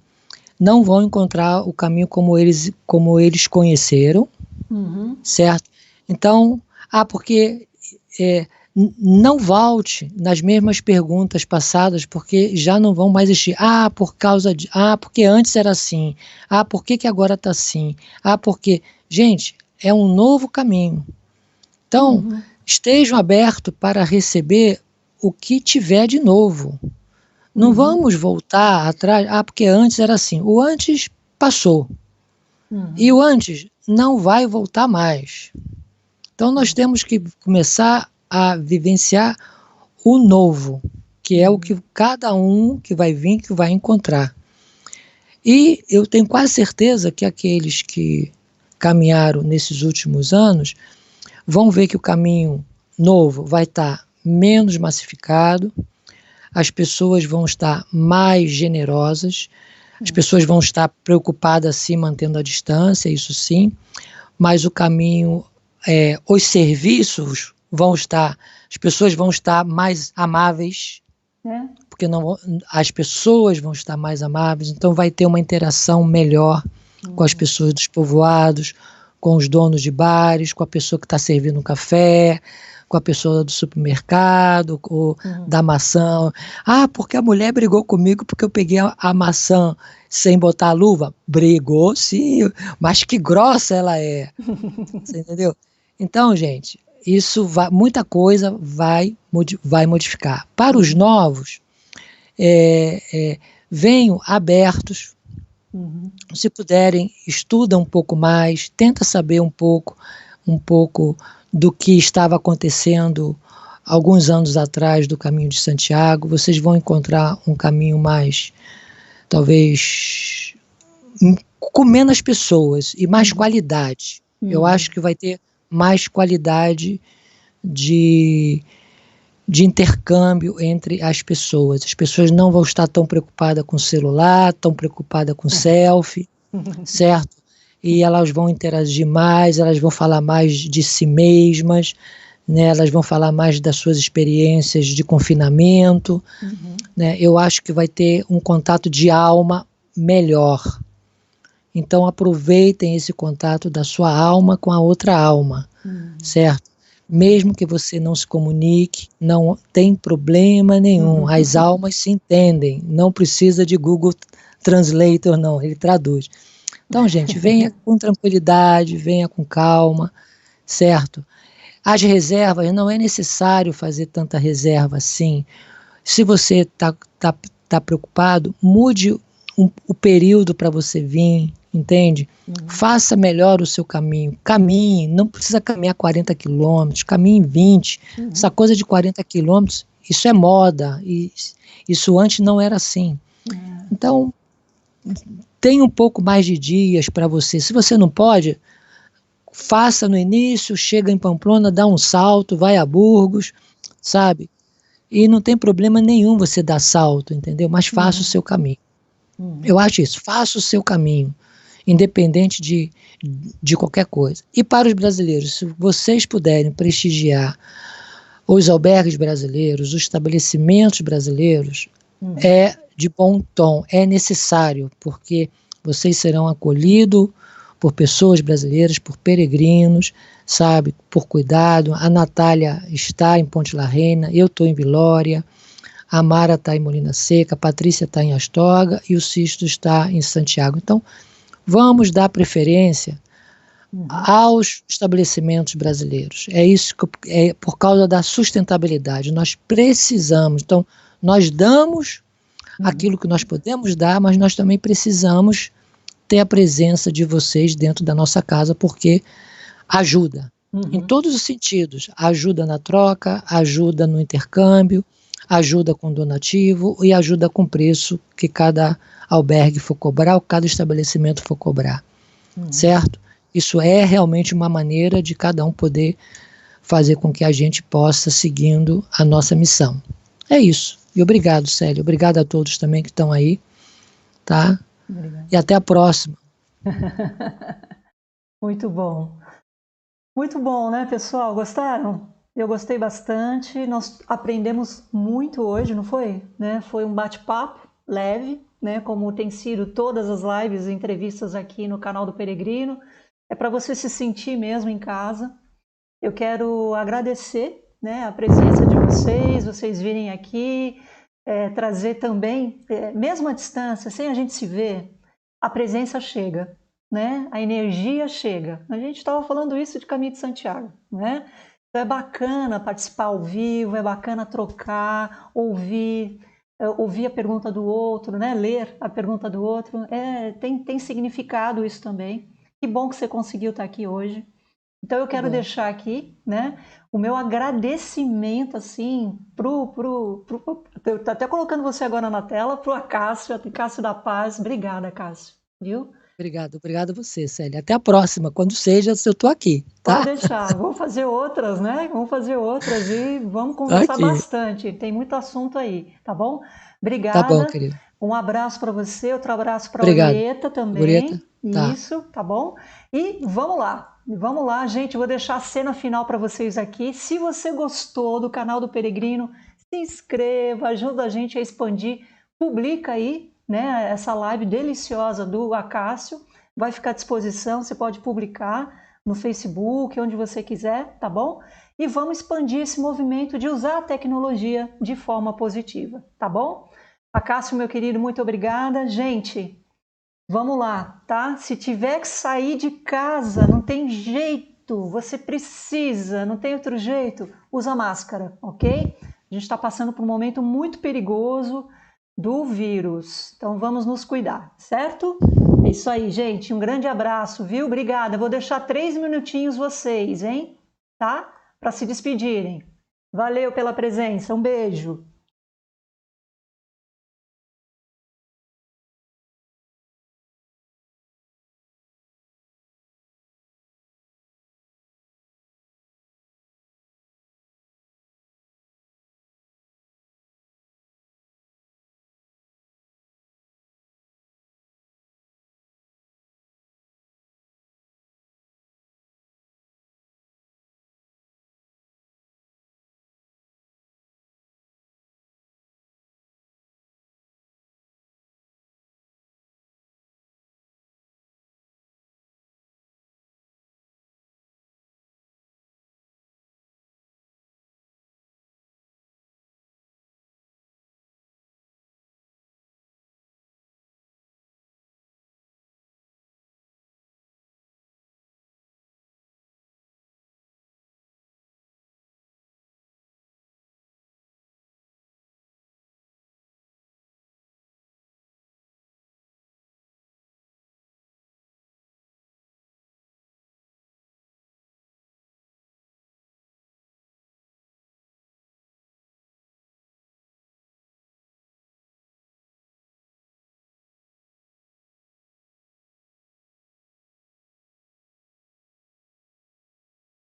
Speaker 2: não vão encontrar o caminho como eles conheceram, certo? Então, porque não volte nas mesmas perguntas passadas, porque já não vão mais existir. Porque antes era assim. Por que agora está assim? Porque, gente, é um novo caminho. Então, estejam abertos para receber o que tiver de novo. Não vamos voltar atrás, porque antes era assim. O antes passou. E o antes não vai voltar mais. Então, nós temos que começar a vivenciar o novo, que é o que cada um que vai vir, que vai encontrar. E eu tenho quase certeza que aqueles que caminharam nesses últimos anos vão ver que o caminho novo vai estar menos massificado, as pessoas vão estar mais generosas, as pessoas vão estar preocupadas sim, mantendo a distância, isso sim, mas o caminho, os serviços as pessoas vão estar mais amáveis, porque as pessoas vão estar mais amáveis, então vai ter uma interação melhor com as pessoas dos povoados, com os donos de bares, com a pessoa que está servindo um café, com a pessoa do supermercado, da maçã. Porque a mulher brigou comigo porque eu peguei a maçã sem botar a luva. Brigou, sim, mas que grossa ela é. Você entendeu? Então, gente, muita coisa vai modificar. Para os novos, venham abertos. Se puderem, estuda um pouco mais, tenta saber um pouco do que estava acontecendo alguns anos atrás do caminho de Santiago. Vocês vão encontrar um caminho mais, talvez, com menos pessoas e mais qualidade. Eu acho que vai ter mais qualidade de intercâmbio entre as pessoas. As pessoas não vão estar tão preocupadas com o celular, tão preocupadas com selfie, certo? E elas vão interagir mais, elas vão falar mais de si mesmas, né? Elas vão falar mais das suas experiências de confinamento, né? Eu acho que vai ter um contato de alma melhor. Então aproveitem esse contato da sua alma com a outra alma, certo? Mesmo que você não se comunique, não tem problema nenhum. As almas se entendem, não precisa de Google Translator, não, ele traduz. Então, gente, venha com tranquilidade, venha com calma, certo? As reservas, não é necessário fazer tanta reserva assim. Se você tá preocupado, mude o período para você vir, entende? Faça melhor o seu caminho. Caminhe, não precisa caminhar 40 quilômetros, caminhe 20. Essa coisa de 40 quilômetros, isso é moda. Isso antes não era assim. Então, tem um pouco mais de dias para você. Se você não pode, faça no início, chega em Pamplona, dá um salto, vai a Burgos, sabe? E não tem problema nenhum você dar salto, entendeu? Mas faça o seu caminho. Eu acho isso, faça o seu caminho, independente de qualquer coisa. E para os brasileiros, se vocês puderem prestigiar os albergues brasileiros, os estabelecimentos brasileiros, é de bom tom. É necessário, porque vocês serão acolhidos por pessoas brasileiras, por peregrinos, sabe, por cuidado. A Natália está em Ponte La Reina, eu estou em Vilória, a Mara está em Molina Seca, a Patrícia está em Astorga e o Sisto está em Santiago. Então, vamos dar preferência aos estabelecimentos brasileiros. É isso que é por causa da sustentabilidade. Nós precisamos, então, nós damos aquilo que nós podemos dar, mas nós também precisamos ter a presença de vocês dentro da nossa casa, porque ajuda, em todos os sentidos. Ajuda na troca, ajuda no intercâmbio, ajuda com donativo e ajuda com preço que cada albergue for cobrar ou cada estabelecimento for cobrar, certo? Isso é realmente uma maneira de cada um poder fazer com que a gente possa seguindo a nossa missão. É isso. E obrigado, Célia. Obrigado a todos também que estão aí, tá?
Speaker 1: Obrigada.
Speaker 2: E até a próxima.
Speaker 1: Muito bom. Muito bom, né, pessoal? Gostaram? Eu gostei bastante. Nós aprendemos muito hoje, não foi? Né? Foi um bate-papo leve, né? Como tem sido todas as lives e entrevistas aqui no canal do Peregrino. É para você se sentir mesmo em casa. Eu quero agradecer, né, a presença de vocês virem aqui, trazer também, mesmo à distância, sem a gente se ver, a presença chega, né? A energia chega. A gente estava falando isso de Caminho de Santiago, né? Então é bacana participar ao vivo, é bacana trocar, ouvir a pergunta do outro, né? Ler a pergunta do outro. Tem significado isso também. Que bom que você conseguiu estar aqui hoje. Então eu quero deixar aqui, né, o meu agradecimento, assim, eu tô até colocando você agora na tela, pro Acácio da Paz. Obrigada, Cássio, viu?
Speaker 2: Obrigado a você, Célia. Até a próxima, quando seja, eu estou aqui, tá?
Speaker 1: Pode deixar, vamos fazer outras, né? Vamos fazer outras e vamos conversar bastante. Tem muito assunto aí, tá bom? Obrigada.
Speaker 2: Tá bom, querido.
Speaker 1: Um abraço para você, outro abraço para a Orieta também.
Speaker 2: Orieta? Tá.
Speaker 1: Isso, tá bom? E vamos lá, gente. Eu vou deixar a cena final para vocês aqui. Se você gostou do canal do Peregrino, se inscreva, ajuda a gente a expandir, publica aí, né? Essa live deliciosa do Acácio vai ficar à disposição. Você pode publicar no Facebook, onde você quiser, tá bom? E vamos expandir esse movimento de usar a tecnologia de forma positiva, tá bom? Acácio, meu querido, muito obrigada. Gente, vamos lá, tá? Se tiver que sair de casa, não tem jeito, você precisa, não tem outro jeito, usa máscara, ok? A gente está passando por um momento muito perigoso do vírus, então vamos nos cuidar, certo? É isso aí, gente, um grande abraço, viu? Obrigada, vou deixar 3 minutinhos vocês, hein? Tá? Para se despedirem. Valeu pela presença, um beijo.